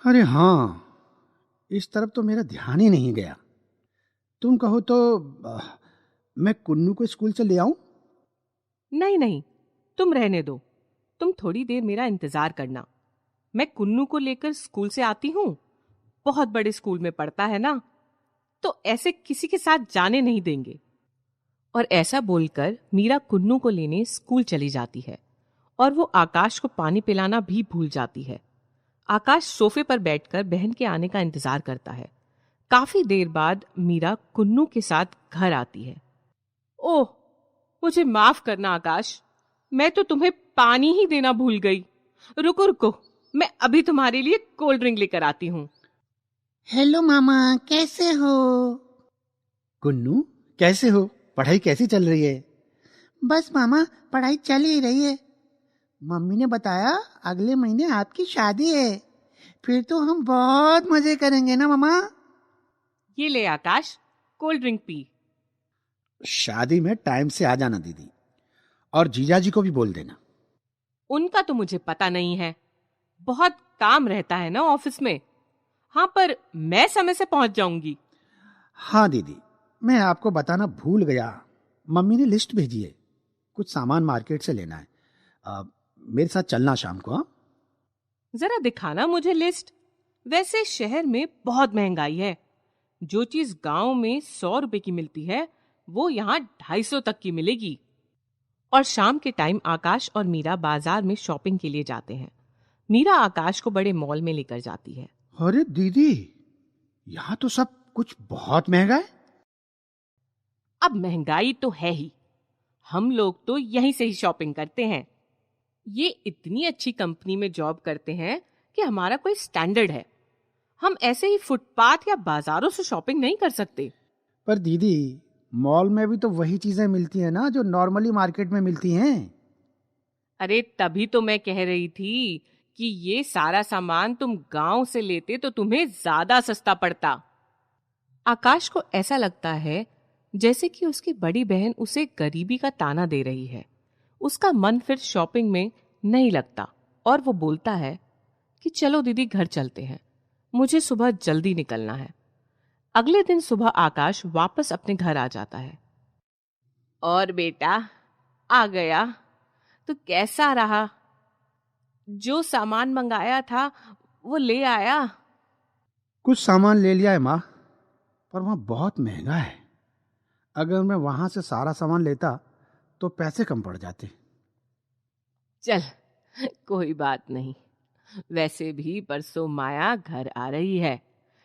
अरे हाँ, इस तरफ तो मेरा ध्यान ही नहीं गया। तुम कहो तो मैं कुन्नू को स्कूल से ले आऊं? नहीं नहीं, तुम रहने दो। तुम थोड़ी देर मेरा इंतजार करना, मैं कुन्नू को लेकर स्कूल से आती हूँ। बहुत बड़े स्कूल में पढ़ता है ना, तो ऐसे किसी के साथ जाने नहीं देंगे। और ऐसा बोलकर मीरा कुन्नू को लेने स्कूल चली जाती है और वो आकाश को पानी पिलाना भी भूल जाती है। आकाश सोफे पर बैठकर बहन के आने का इंतजार करता है। काफी देर बाद मीरा कुन्नू के साथ घर आती है। ओह, मुझे माफ करना आकाश, मैं तो तुम्हें पानी ही देना भूल गई। रुको रुको, मैं अभी तुम्हारे लिए कोल्ड ड्रिंक लेकर आती हूँ। हेलो मामा, कैसे हो? कुन्नू, कैसे हो? पढ़ाई कैसी चल रही है? बस मामा, पढ़ाई चल ही रही है। मम्मी ने बताया अगले महीने आपकी शादी है, फिर तो हम बहुत मजे करेंगे ना मामा। ये ले आकाश, कोल्ड ड्रिंक पी। शादी में टाइम से आ जाना दीदी, और जीजाजी को भी बोल देना। उनका तो मुझे पता नहीं है, बहुत काम रहता है ना ऑफिस में। हाँ, पर मैं समय से पहुंच जाऊंगी। हाँ दीदी, मैं आपको बताना भूल गया, मम्मी ने लिस्ट भेजी है, कुछ सामान मार्केट से लेना है। मेरे साथ चलना शाम को। हाँ, जरा दिखाना मुझे लिस्ट। वैसे शहर में बहुत महंगाई है। जो चीज गांव में 100 रुपए की मिलती है वो यहाँ 250 तक की मिलेगी। और शाम के टाइम आकाश और मीरा बाजार में शॉपिंग के लिए जाते हैं। मीरा आकाश को बड़े मॉल में लेकर जाती है। अरे दीदी, यहाँ तो सब कुछ बहुत महंगा है। अब महंगाई तो है ही, हम लोग तो यहीं से ही शॉपिंग करते हैं। ये इतनी अच्छी कंपनी में जॉब करते हैं कि हमारा कोई स्टैंडर्ड है। हम ऐसे ही फुटपाथ या बाजारों से शॉपिंग नहीं कर सकते। पर दीदी, मॉल में भी तो वही चीजें मिलती हैं ना जो नॉर्मली मार्केट में मिलती हैं। अरे तभी तो मैं कह रही थी कि ये सारा सामान तुम गांव से लेते तो तुम्हें ज्यादा सस्ता पड़ता। आकाश को ऐसा लगता है जैसे कि उसकी बड़ी बहन उसे गरीबी का ताना दे रही है। उसका मन फिर शॉपिंग में नहीं लगता और वो बोलता है कि चलो दीदी घर चलते हैं, मुझे सुबह जल्दी निकलना है। अगले दिन सुबह आकाश वापस अपने घर आ जाता है। और बेटा आ गया तो कैसा रहा? जो सामान मंगाया था वो ले आया? कुछ सामान ले लिया है माँ, पर वहाँ बहुत महंगा है। अगर मैं वहां से सारा सामान लेता तो पैसे कम पड़ जाते। चल कोई बात नहीं। वैसे भी परसों माया घर आ रही है।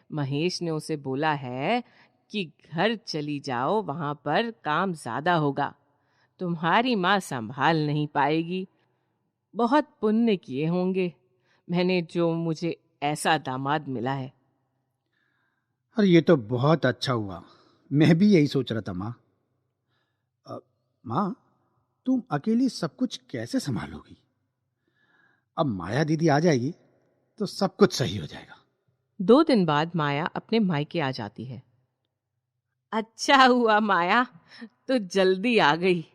महेश ने उसे बोला है कि घर चली जाओ, वहां पर काम ज्यादा होगा, तुम्हारी माँ संभाल नहीं पाएगी। बहुत पुण्य किए होंगे मैंने जो मुझे ऐसा दामाद मिला है। और ये तो बहुत अच्छा हुआ, मैं भी यही सोच रहा था माँ। माँ, तुम अकेली सब कुछ कैसे संभालोगी? अब माया दीदी आ जाएगी तो सब कुछ सही हो जाएगा। 2 दिन बाद माया अपने मायके आ जाती है। अच्छा हुआ माया, तो जल्दी आ गई।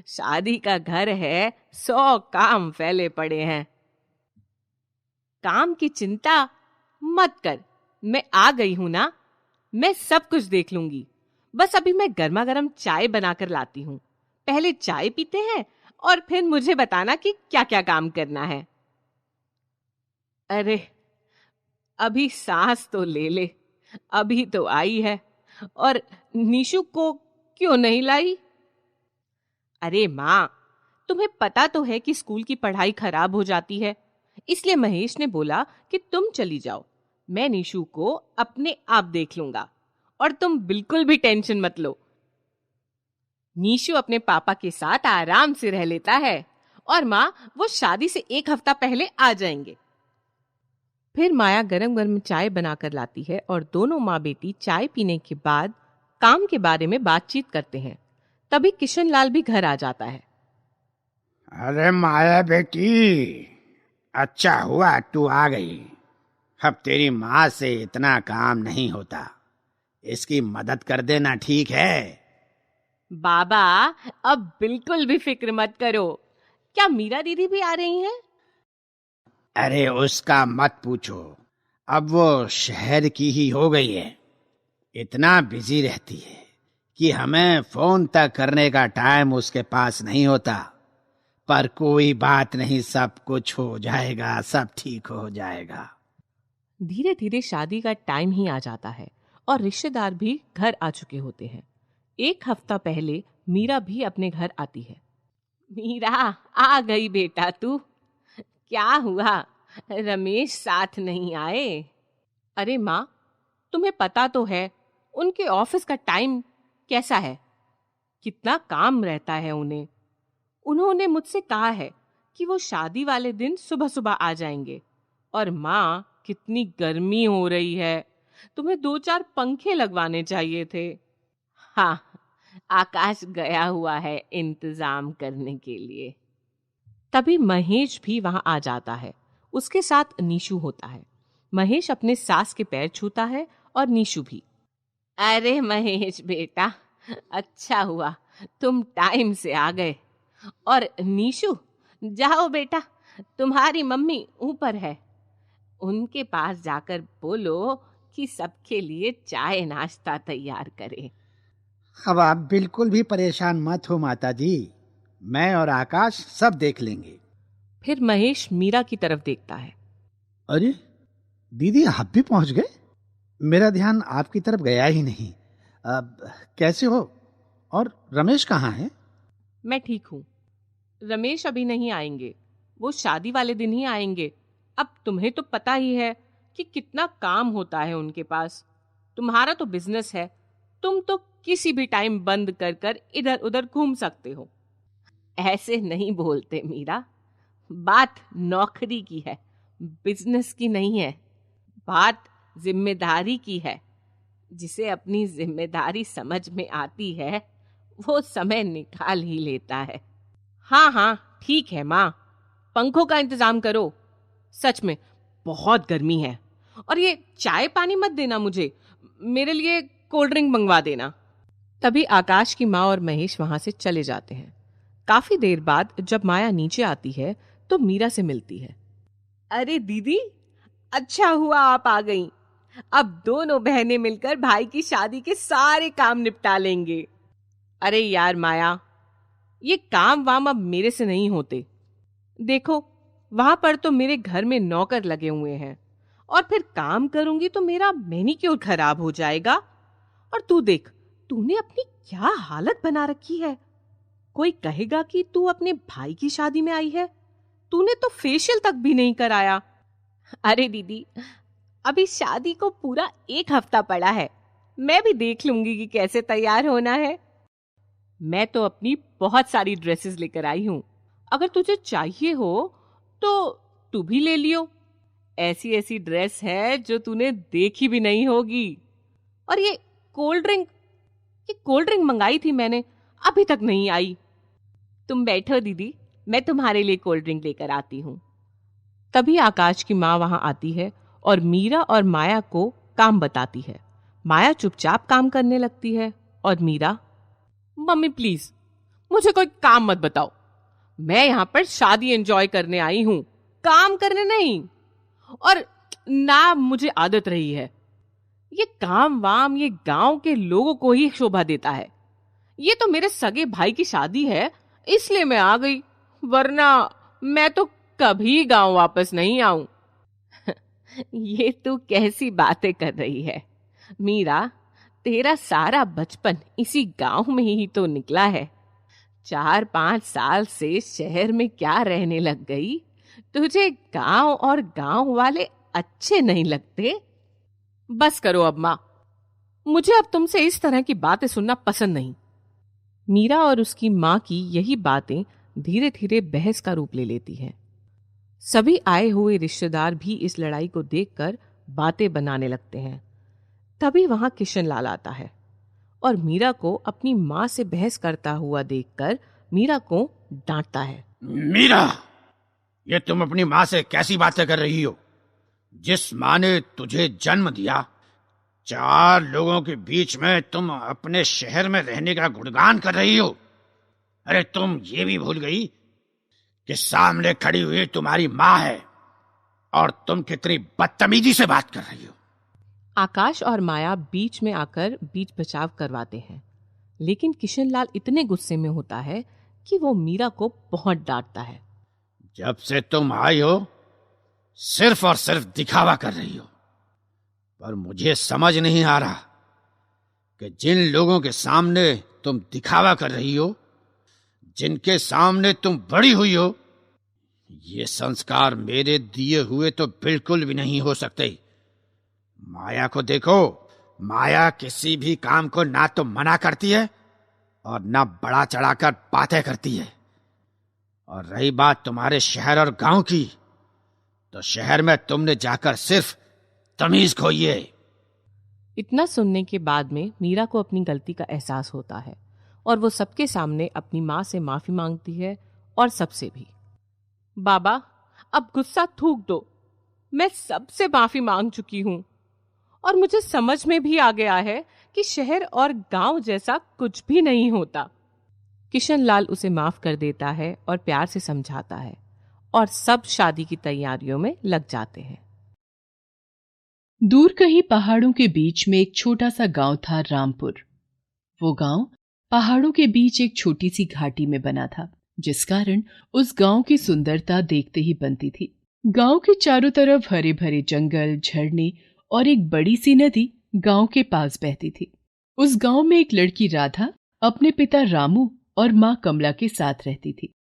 शादी का घर है, 100 काम फैले पड़े हैं। काम की चिंता मत कर, मैं आ गई हूं ना, मैं सब कुछ देख लूंगी। बस अभी मैं गर्मा गर्म चाय बनाकर लाती हूँ। पहले चाय पीते हैं और फिर मुझे बताना कि क्या क्या काम करना है। अरे अभी सांस तो ले ले, अभी तो आई है। और निशु को क्यों नहीं लाई? अरे माँ, तुम्हें पता तो है कि स्कूल की पढ़ाई खराब हो जाती है, इसलिए महेश ने बोला कि तुम चली जाओ, मैं निशु को अपने आप देख लूंगा और तुम बिल्कुल भी टेंशन मत लो। निशु अपने पापा के साथ आराम से रह लेता है और माँ वो शादी से 1 हफ्ता पहले आ जाएंगे। फिर माया गरम गरम चाय बनाकर लाती है और दोनों माँ बेटी चाय पीने के बाद काम के बारे में बातचीत करते हैं। तभी किशन लाल भी घर आ जाता है। अरे माया बेटी, अच्छा हुआ तू आ गई। अब तेरी माँ से इतना काम नहीं होता, इसकी मदद कर देना, ठीक है? बाबा अब बिल्कुल भी फिक्र मत करो। क्या मीरा दीदी भी आ रही हैं? अरे उसका मत पूछो, अब वो शहर की ही हो गई है। इतना बिजी रहती है कि हमें फोन तक करने का टाइम उसके पास नहीं होता। पर कोई बात नहीं, सब कुछ हो जाएगा, सब ठीक हो जाएगा। धीरे धीरे शादी का टाइम ही आ जाता है और रिश्तेदार भी घर आ चुके होते हैं। 1 हफ्ता पहले मीरा भी अपने घर आती है। मीरा आ गई बेटा तू, क्या हुआ रमेश साथ नहीं आए? अरे माँ, तुम्हें पता तो है उनके ऑफिस का टाइम कैसा है, कितना काम रहता है उन्हें। उन्होंने मुझसे कहा है कि वो शादी वाले दिन सुबह सुबह आ जाएंगे। और माँ कितनी गर्मी हो रही है, तुम्हें 2-4 पंखे लगवाने चाहिए थे। हाँ, आकाश गया हुआ है इंतजाम करने के लिए। तभी महेश भी वहां आ जाता है, उसके साथ निशु होता है। महेश अपने सास के पैर छूता है और निशु भी। अरे महेश बेटा, अच्छा हुआ तुम टाइम से आ गए। और निशु, जाओ बेटा, तुम्हारी मम्मी ऊपर है, उनके पास जाकर बोलो कि सबके लिए चाय नाश्ता तैयार करे। अब आप बिल्कुल भी परेशान मत हो माता जी, मैं और आकाश सब देख लेंगे। फिर महेश मीरा की तरफ देखता है। अरे दीदी आप भी पहुंच गए? मेरा ध्यान आपकी तरफ गया ही नहीं। अब कैसे हो? और रमेश कहाँ है? मैं ठीक हूँ। रमेश अभी नहीं आएंगे, वो शादी वाले दिन ही आएंगे। अब तुम्हें तो पता ही है कि कितना काम होता है उनके पास। तुम्हारा तो बिजनेस है, तुम तो किसी भी टाइम बंद कर कर इधर उधर घूम सकते हो। ऐसे नहीं बोलते मीरा, बात नौकरी की है, बिजनेस की नहीं है। बात जिम्मेदारी की है। जिसे अपनी जिम्मेदारी समझ में आती है वो समय निकाल ही लेता है। हाँ हाँ ठीक है माँ, पंखों का इंतजाम करो। सच में बहुत गर्मी है। और ये चाय पानी मत देना मुझे, मेरे लिए कोल्ड ड्रिंक मंगवा देना। तभी आकाश की माँ और महेश वहां से चले जाते हैं। काफी देर बाद जब माया नीचे आती है तो मीरा से मिलती है। अरे दीदी, अच्छा हुआ आप आ गईं। अब दोनों बहनें मिलकर भाई की शादी के सारे काम निपटा लेंगे। अरे यार माया, ये काम वाम अब मेरे से नहीं होते। देखो वहां पर तो मेरे घर में नौकर लगे हुए हैं, और फिर काम करूंगी तो मेरा मैनीक्योर खराब हो जाएगा। और तू देख, तूने अपनी क्या हालत बना रखी है। कोई कहेगा कि तू अपने भाई की शादी में आई है। तूने तो फेशियल तक भी नहीं कराया। अरे दीदी, अभी शादी को पूरा 1 हफ्ता पड़ा है, मैं भी देख लूंगी कि कैसे तैयार होना है। मैं तो अपनी बहुत सारी ड्रेसेस लेकर आई हूं, अगर तुझे चाहिए हो तो तू भी ले लियो। ऐसी ऐसी ड्रेस है जो तूने देखी भी नहीं होगी। और ये कोल्ड ड्रिंक मंगाई थी मैंने, अभी तक नहीं आई। तुम बैठो दीदी, मैं तुम्हारे लिए कोल्ड ड्रिंक लेकर आती हूँ। तभी आकाश की माँ वहां आती है और मीरा और माया को काम बताती है। माया चुपचाप काम करने लगती है और मीरा, मम्मी प्लीज मुझे कोई काम मत बताओ, मैं यहाँ पर शादी एंजॉय करने आई हूँ, काम करने नहीं। और ना मुझे आदत रही है ये काम वाम, ये गांव के लोगों को ही शोभा देता है। ये तो मेरे सगे भाई की शादी है इसलिए मैं आ गई, वरना मैं तो कभी गांव वापस नहीं आऊं। ये तू कैसी बातें कर रही है मीरा, तेरा सारा बचपन इसी गांव में ही तो निकला है। 4-5 साल से शहर में क्या रहने लग गई, तुझे गांव और गांव वाले अच्छे नहीं लगते? बस करो अब माँ, मुझे अब तुमसे इस तरह की बातें सुनना पसंद नहीं। मीरा और उसकी माँ की यही बातें धीरे धीरे बहस का रूप ले लेती हैं। सभी आए हुए रिश्तेदार भी इस लड़ाई को देखकर बातें बनाने लगते हैं। तभी वहां किशन लाल आता है और मीरा को अपनी माँ से बहस करता हुआ देखकर मीरा को डांटता है। मीरा, ये तुम अपनी माँ से कैसी बातें कर रही हो? जिस माँ ने तुझे जन्म दिया, 4 लोगों के बीच में तुम अपने शहर में रहने का गुणगान कर रही हो। अरे तुम ये भी भूल गई कि सामने खड़ी हुई तुम्हारी माँ है और तुम कितनी बदतमीजी से बात कर रही हो। आकाश और माया बीच में आकर बीच बचाव करवाते हैं, लेकिन किशनलाल इतने गुस्से में होता है कि वो मीरा को बहुत डांटता है। जब से तुम आई हो सिर्फ और सिर्फ दिखावा कर रही हो, पर मुझे समझ नहीं आ रहा कि जिन लोगों के सामने तुम दिखावा कर रही हो, जिनके सामने तुम बड़ी हुई हो, ये संस्कार मेरे दिए हुए तो बिल्कुल भी नहीं हो सकते। माया को देखो, माया किसी भी काम को ना तो मना करती है और ना बड़ा चढ़ाकर बातें करती है। और रही बात तुम्हारे शहर और गांव की, तो शहर में तुमने जाकर सिर्फ तमीज खोई है। इतना सुनने के बाद में मीरा को अपनी गलती का एहसास होता है और वो सबके सामने अपनी माँ से माफी मांगती है और सबसे भी। बाबा, अब गुस्सा थूक दो, मैं सबसे माफी मांग चुकी हूँ और मुझे समझ में भी आ गया है कि शहर और गांव जैसा कुछ भी नहीं होता। किशनलाल उसे माफ कर देता है और प्यार से समझाता है और सब शादी की तैयारियों में लग जाते हैं। दूर कहीं पहाड़ों के बीच में एक छोटा सा गांव था, रामपुर। वो गांव पहाड़ों के बीच एक छोटी सी घाटी में बना था, जिस कारण उस गांव की सुंदरता देखते ही बनती थी। गांव के चारों तरफ हरे भरे जंगल, झरने और एक बड़ी सी नदी गांव के पास बहती थी। उस गांव में एक लड़की राधा अपने पिता रामू और माँ कमला के साथ रहती थी।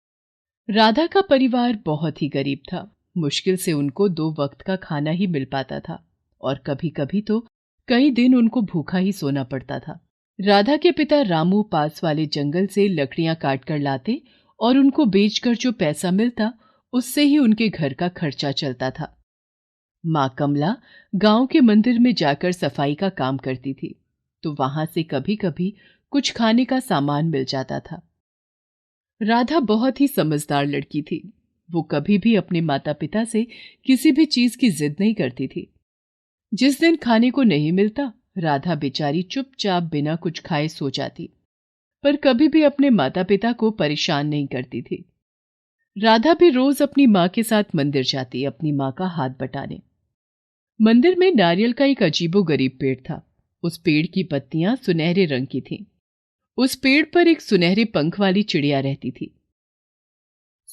राधा का परिवार बहुत ही गरीब था। मुश्किल से उनको 2 वक्त का खाना ही मिल पाता था और कभी कभी तो कई दिन उनको भूखा ही सोना पड़ता था। राधा के पिता रामू पास वाले जंगल से लकड़ियां काट कर लाते और उनको बेचकर जो पैसा मिलता उससे ही उनके घर का खर्चा चलता था। माँ कमला गांव के मंदिर में जाकर सफाई का काम करती थी, तो वहां से कभी कभी कुछ खाने का सामान मिल जाता था। राधा बहुत ही समझदार लड़की थी। वो कभी भी अपने माता पिता से किसी भी चीज की जिद नहीं करती थी। जिस दिन खाने को नहीं मिलता, राधा बेचारी चुपचाप बिना कुछ खाए सो जाती, पर कभी भी अपने माता पिता को परेशान नहीं करती थी। राधा भी रोज अपनी माँ के साथ मंदिर जाती, अपनी माँ का हाथ बटाने। मंदिर में नारियल का एक अजीबोगरीब पेड़ था। उस पेड़ की पत्तियां सुनहरे रंग की थीं। उस पेड़ पर एक सुनहरे पंख वाली चिड़िया रहती थी।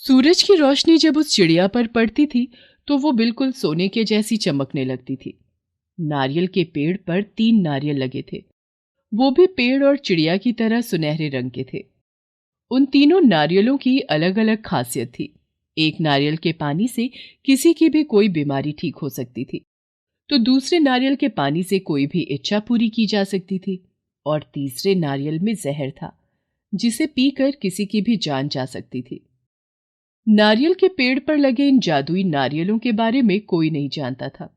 सूरज की रोशनी जब उस चिड़िया पर पड़ती थी तो वो बिल्कुल सोने के जैसी चमकने लगती थी। नारियल के पेड़ पर 3 नारियल लगे थे, वो भी पेड़ और चिड़िया की तरह सुनहरे रंग के थे। उन तीनों नारियलों की अलग अलग खासियत थी। एक नारियल के पानी से किसी की भी कोई बीमारी ठीक हो सकती थी, तो दूसरे नारियल के पानी से कोई भी इच्छा पूरी की जा सकती थी, और तीसरे नारियल में जहर था जिसे पीकर किसी की भी जान जा सकती थी। नारियल के पेड़ पर लगे इन जादुई नारियलों के बारे में कोई नहीं जानता था।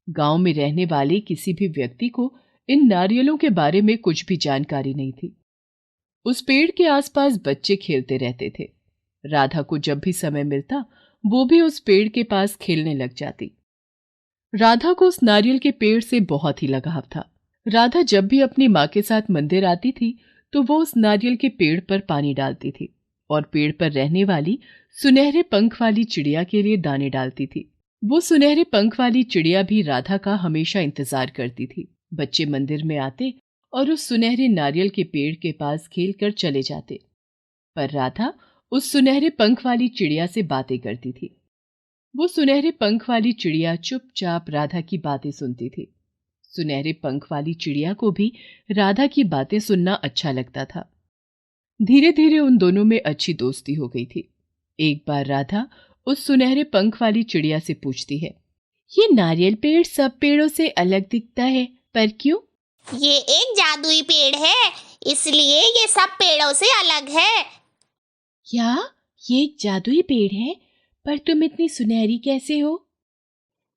गांव में रहने वाले किसी भी व्यक्ति को इन नारियलों के बारे में कुछ भी जानकारी नहीं थी। उस पेड़ के आसपास बच्चे खेलते रहते थे। राधा को जब भी समय मिलता वो भी उस पेड़ के पास खेलने लग जाती। राधा को उस नारियल के पेड़ से बहुत ही लगाव था। राधा जब भी अपनी माँ के साथ मंदिर आती थी तो वो उस नारियल के पेड़ पर पानी डालती थी और पेड़ पर रहने वाली सुनहरे पंख वाली चिड़िया के लिए दाने डालती थी। वो सुनहरे पंख वाली चिड़िया भी राधा का हमेशा इंतजार करती थी। बच्चे मंदिर में आते और उस सुनहरे नारियल के पेड़ के पास खेलकर चले जाते, पर राधा उस सुनहरे पंख वाली चिड़िया से बातें करती थी। वो सुनहरे पंख वाली चिड़िया चुपचाप राधा की बातें सुनती थी। सुनहरे पंख वाली चिड़िया को भी राधा की बातें सुनना अच्छा लगता था। धीरे धीरे उन दोनों में अच्छी दोस्ती हो गई थी। एक बार राधा उस सुनहरे पंख वाली चिड़िया से पूछती है, ये नारियल पेड़ सब पेड़ों से अलग दिखता है, पर क्यों? ये एक जादुई पेड़ है, इसलिए ये सब पेड़ों से अलग है। क्या ये एक जादुई पेड़ है? पर तुम इतनी सुनहरी कैसे हो?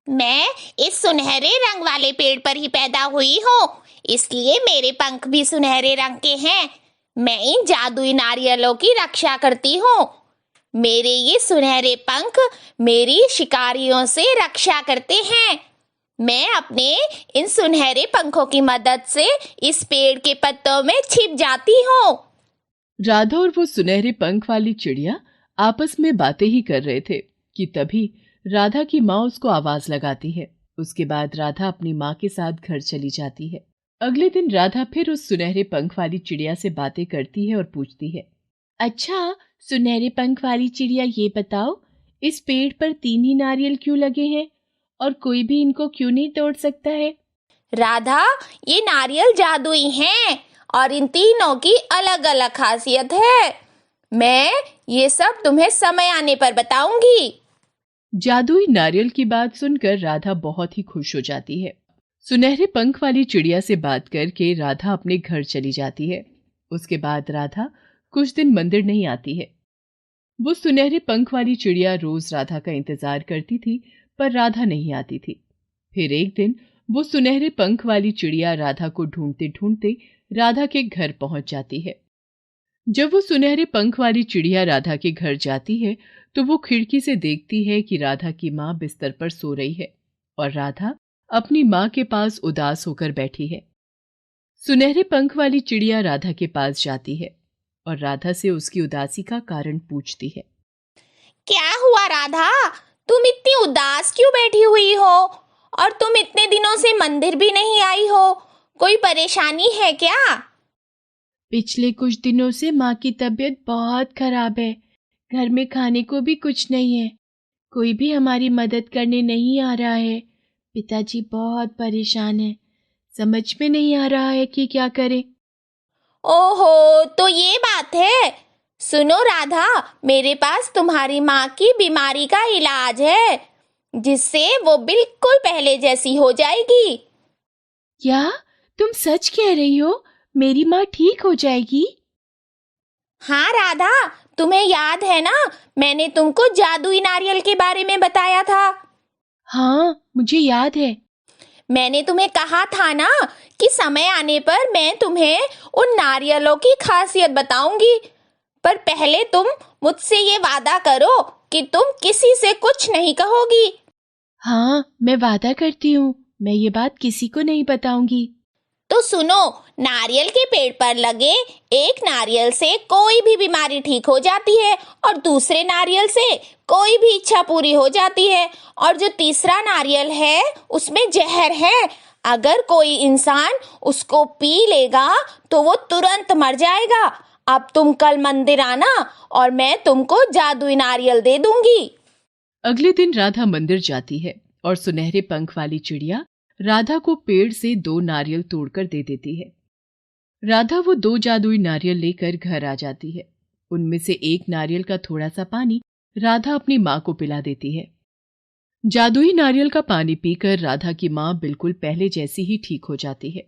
मैं इस सुनहरे रंग वाले पेड़ पर ही पैदा हुई हूँ, इसलिए मेरे पंख भी सुनहरे रंग के हैं। मैं इन जादुई नारियलों की रक्षा करती हूँ। मेरे ये सुनहरे पंख मेरी शिकारियों से रक्षा करते हैं। मैं अपने इन सुनहरे पंखों की मदद से इस पेड़ के पत्तों में छिप जाती हूँ। राधा और वो सुनहरे पंख वाली चिड़िया आपस में बातें ही कर रहे थे कि तभी राधा की माँ उसको आवाज लगाती है। उसके बाद राधा अपनी माँ के साथ घर चली जाती है। अगले दिन राधा फिर उस सुनहरे पंख वाली चिड़िया से बातें करती है और पूछती है, अच्छा सुनहरे पंख वाली चिड़िया, ये बताओ इस पेड़ पर 3 ही नारियल क्यों लगे हैं और कोई भी इनको क्यों नहीं तोड़ सकता है? राधा, ये नारियल जादुई हैं और इन तीनों की अलग अलग खासियत है। मैं ये सब तुम्हें समय आने पर बताऊंगी। जादुई नारियल की बात सुनकर राधा बहुत ही खुश हो जाती है। सुनहरे पंख वाली चिड़िया से बात करके राधा अपने घर चली जाती है। उसके बाद राधा कुछ दिन मंदिर नहीं आती है। वो सुनहरे पंख वाली चिड़िया रोज राधा का इंतजार करती थी, पर राधा नहीं आती थी। फिर एक दिन वो सुनहरे पंख वाली चिड़िया राधा को ढूंढते ढूंढते राधा के घर पहुंच जाती है। जब वो सुनहरे पंख वाली चिड़िया राधा के घर जाती है तो वो खिड़की से देखती है कि राधा की माँ बिस्तर पर सो रही है और राधा अपनी माँ के पास उदास होकर बैठी है। सुनहरे पंख वाली चिड़िया राधा के पास जाती है और राधा से उसकी उदासी का कारण पूछती है। क्या हुआ राधा, तुम इतनी उदास क्यों बैठी हुई हो? और तुम इतने दिनों से मंदिर भी नहीं आई हो, कोई परेशानी है क्या? पिछले कुछ दिनों से माँ की तबीयत बहुत खराब है। घर में खाने को भी कुछ नहीं है। कोई भी हमारी मदद करने नहीं आ रहा है। पिताजी बहुत परेशान है, समझ में नहीं आ रहा है कि क्या करें। ओहो, तो ये बात है। सुनो राधा, मेरे पास तुम्हारी माँ की बीमारी का इलाज है, जिससे वो बिल्कुल पहले जैसी हो जाएगी। क्या तुम सच कह रही हो? मेरी माँ ठीक हो जाएगी? हाँ राधा, तुम्हें याद है ना, मैंने तुमको जादुई नारियल के बारे में बताया था। हाँ, मुझे याद है। मैंने तुम्हें कहा था ना कि समय आने पर मैं तुम्हें उन नारियलों की खासियत बताऊंगी, पर पहले तुम मुझसे ये वादा करो कि तुम किसी से कुछ नहीं कहोगी। हाँ, मैं वादा करती हूँ, मैं ये बात किसी को नहीं बताऊंगी। तो सुनो, नारियल के पेड़ पर लगे एक नारियल से कोई भी बीमारी ठीक हो जाती है, और दूसरे नारियल से कोई भी इच्छा पूरी हो जाती है, और जो तीसरा नारियल है उसमें जहर है। अगर कोई इंसान उसको पी लेगा तो वो तुरंत मर जाएगा। अब तुम कल मंदिर आना और मैं तुमको जादुई नारियल दे दूंगी। अगले दिन राधा मंदिर जाती है और सुनहरे पंख वाली चिड़िया राधा को पेड़ से 2 नारियल तोड़कर दे देती है। राधा वो 2 जादुई नारियल लेकर घर आ जाती है। उनमें से एक नारियल का थोड़ा सा पानी राधा अपनी माँ को पिला देती है। जादुई नारियल का पानी पीकर राधा की माँ बिल्कुल पहले जैसी ही ठीक हो जाती है।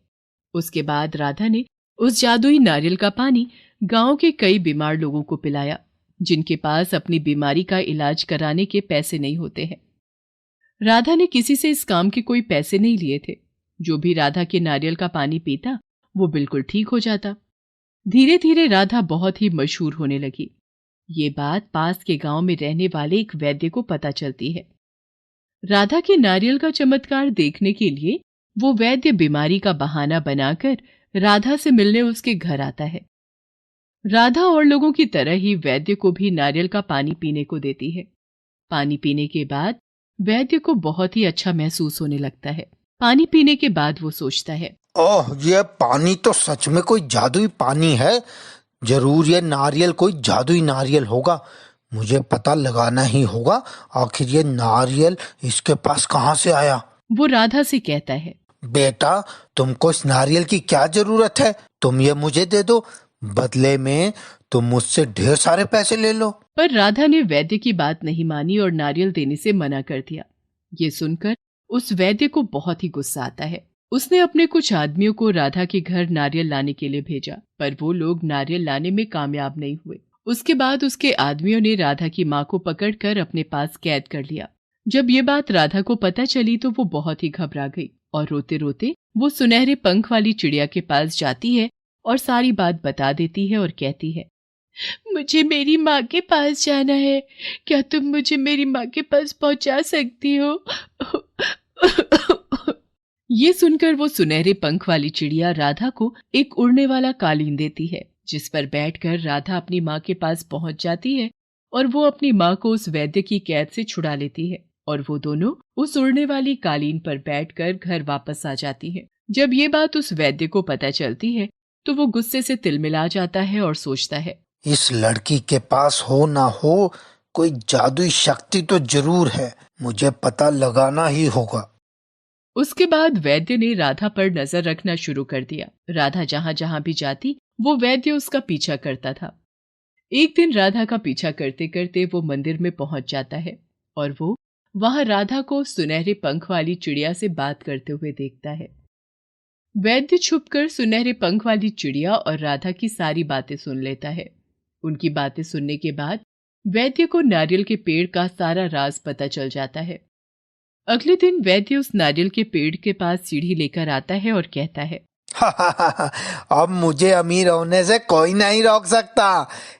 उसके बाद राधा ने उस जादुई नारियल का पानी गांव के कई बीमार लोगों को पिलाया, जिनके पास अपनी बीमारी का इलाज कराने के पैसे नहीं होते हैं। राधा ने किसी से इस काम के कोई पैसे नहीं लिए थे। जो भी राधा के नारियल का पानी पीता वो बिल्कुल ठीक हो जाता। धीरे धीरे राधा बहुत ही मशहूर होने लगी। ये बात पास के गांव में रहने वाले एक वैद्य को पता चलती है। राधा के नारियल का चमत्कार देखने के लिए वो वैद्य बीमारी का बहाना बनाकर राधा से मिलने उसके घर आता है। राधा और लोगों की तरह ही वैद्य को भी नारियल का पानी पीने को देती है। पानी पीने के बाद वैद्य को बहुत ही अच्छा महसूस होने लगता है। पानी पीने के बाद वो सोचता है, ओह, ये पानी तो सच में कोई जादुई पानी है। जरूर ये नारियल कोई जादुई नारियल होगा। मुझे पता लगाना ही होगा आखिर ये नारियल इसके पास कहाँ से आया। वो राधा से कहता है, बेटा, तुमको इस नारियल की क्या जरूरत है? तुम ये मुझे दे दो, बदले में तुम मुझसे ढेर सारे पैसे ले लो। पर राधा ने वैद्य की बात नहीं मानी और नारियल देने से मना कर दिया। ये सुनकर उस वैद्य को बहुत ही गुस्सा आता है। उसने अपने कुछ आदमियों को राधा के घर नारियल लाने के लिए भेजा, पर वो लोग नारियल लाने में कामयाब नहीं हुए। उसके बाद उसके आदमियों ने राधा की माँ को पकड़कर अपने पास कैद कर लिया। जब ये बात राधा को पता चली तो वो बहुत ही घबरा गई और रोते रोते वो सुनहरे पंख वाली चिड़िया के पास जाती है और सारी बात बता देती है और कहती है, मुझे मेरी माँ के पास जाना है, क्या तुम मुझे मेरी माँ के पास पहुंचा सकती हो? ये सुनकर वो सुनहरे पंख वाली चिड़िया राधा को एक उड़ने वाला कालीन देती है, जिस पर बैठकर राधा अपनी माँ के पास पहुंच जाती है और वो अपनी माँ को उस वैद्य की कैद से छुड़ा लेती है और वो दोनों उस उड़ने वाली कालीन पर बैठकर घर वापस आ जाती है। जब ये बात उस वैद्य को पता चलती है तो वो गुस्से से तिलमिला जाता है और सोचता है, इस लड़की के पास हो ना हो कोई जादुई शक्ति तो जरूर है, मुझे पता लगाना ही होगा। उसके बाद वैद्य ने राधा पर नजर रखना शुरू कर दिया। राधा जहां जहां भी जाती वो वैद्य उसका पीछा करता था। एक दिन राधा का पीछा करते करते वो मंदिर में पहुंच जाता है और वो वहां राधा को सुनहरे पंख वाली चिड़िया से बात करते हुए देखता है। वैद्य छुपकर सुनहरे पंख वाली चिड़िया और राधा की सारी बातें सुन लेता है। उनकी बातें सुनने के बाद वैद्य को नारियल के पेड़ का सारा राज पता चल जाता है। अगले दिन वैद्य उस नारियल के पेड़ के पास सीढ़ी लेकर आता है और कहता है, अब मुझे अमीर होने से कोई नहीं रोक सकता।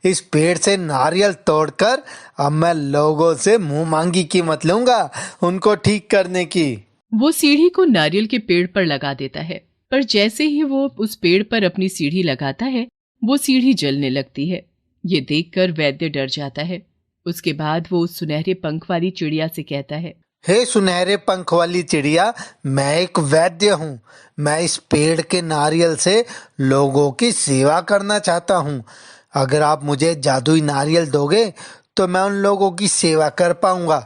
इस पेड़ से नारियल तोड़कर अब मैं लोगों से मुंह मांगी कीमत लूंगा उनको ठीक करने की। वो सीढ़ी को नारियल के पेड़ पर लगा देता है, पर जैसे ही वो उस पेड़ पर अपनी सीढ़ी लगाता है वो सीढ़ी जलने लगती है। ये देखकर वैद्य डर जाता है। उसके बाद वो उस सुनहरे पंख वाली चिड़िया से कहता है, हे सुनहरे पंख वाली चिड़िया, मैं एक वैद्य हूँ। मैं इस पेड़ के नारियल से लोगों की सेवा करना चाहता हूँ। अगर आप मुझे जादुई नारियल दोगे तो मैं उन लोगों की सेवा कर पाऊंगा।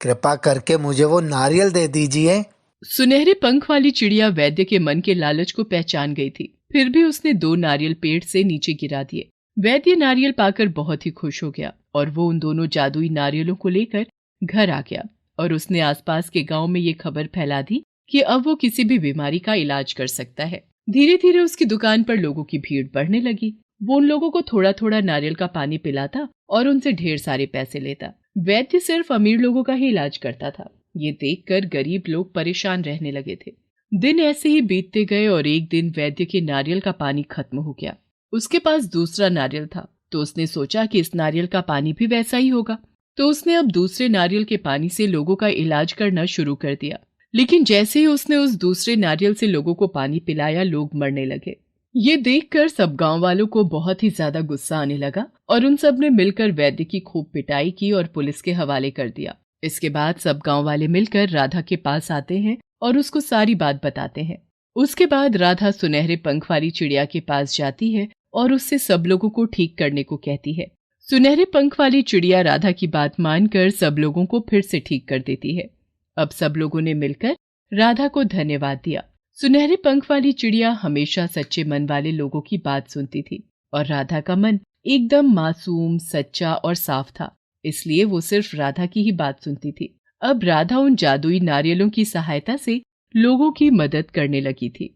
कृपा करके मुझे वो नारियल दे दीजिए। सुनहरे पंख वाली चिड़िया वैद्य के मन के लालच को पहचान गई थी, फिर भी उसने 2 नारियल पेड़ से नीचे गिरा दिए। वैद्य नारियल पाकर बहुत ही खुश हो गया और वो उन दोनों जादुई नारियलों को लेकर घर आ गया और उसने आसपास के गांव में ये खबर फैला दी कि अब वो किसी भी बीमारी का इलाज कर सकता है। धीरे धीरे उसकी दुकान पर लोगों की भीड़ बढ़ने लगी। वो उन लोगों को थोड़ा थोड़ा नारियल का पानी पिलाता और उनसे ढेर सारे पैसे लेता। वैद्य सिर्फ अमीर लोगों का ही इलाज करता था। ये देखकर गरीब लोग परेशान रहने लगे थे। दिन ऐसे ही बीतते गए और एक दिन वैद्य के नारियल का पानी खत्म हो गया। उसके पास दूसरा नारियल था, तो उसने सोचा कि इस नारियल का पानी भी वैसा ही होगा। तो उसने अब दूसरे नारियल के पानी से लोगों का इलाज करना शुरू कर दिया। लेकिन जैसे ही उसने उस दूसरे नारियल से लोगों को पानी पिलाया, लोग मरने लगे। ये देखकर सब गांव वालों को बहुत ही ज्यादा गुस्सा आने लगा और उन सब ने मिलकर वैद्य की खूब पिटाई की और पुलिस के हवाले कर दिया। इसके बाद सब गांव वाले मिलकर राधा के पास आते हैं और उसको सारी बात बताते हैं। उसके बाद राधा सुनहरे पंख वाली चिड़िया के पास जाती है और उससे सब लोगों को ठीक करने को कहती है। सुनहरे पंख वाली चिड़िया राधा की बात मानकर सब लोगों को फिर से ठीक कर देती है। अब सब लोगों ने मिलकर राधा को धन्यवाद दिया। सुनहरे पंख वाली चिड़िया हमेशा सच्चे मन वाले लोगों की बात सुनती थी और राधा का मन एकदम मासूम, सच्चा और साफ था, इसलिए वो सिर्फ राधा की ही बात सुनती थी। अब राधा उन जादुई नारियलों की सहायता से लोगों की मदद करने लगी थी।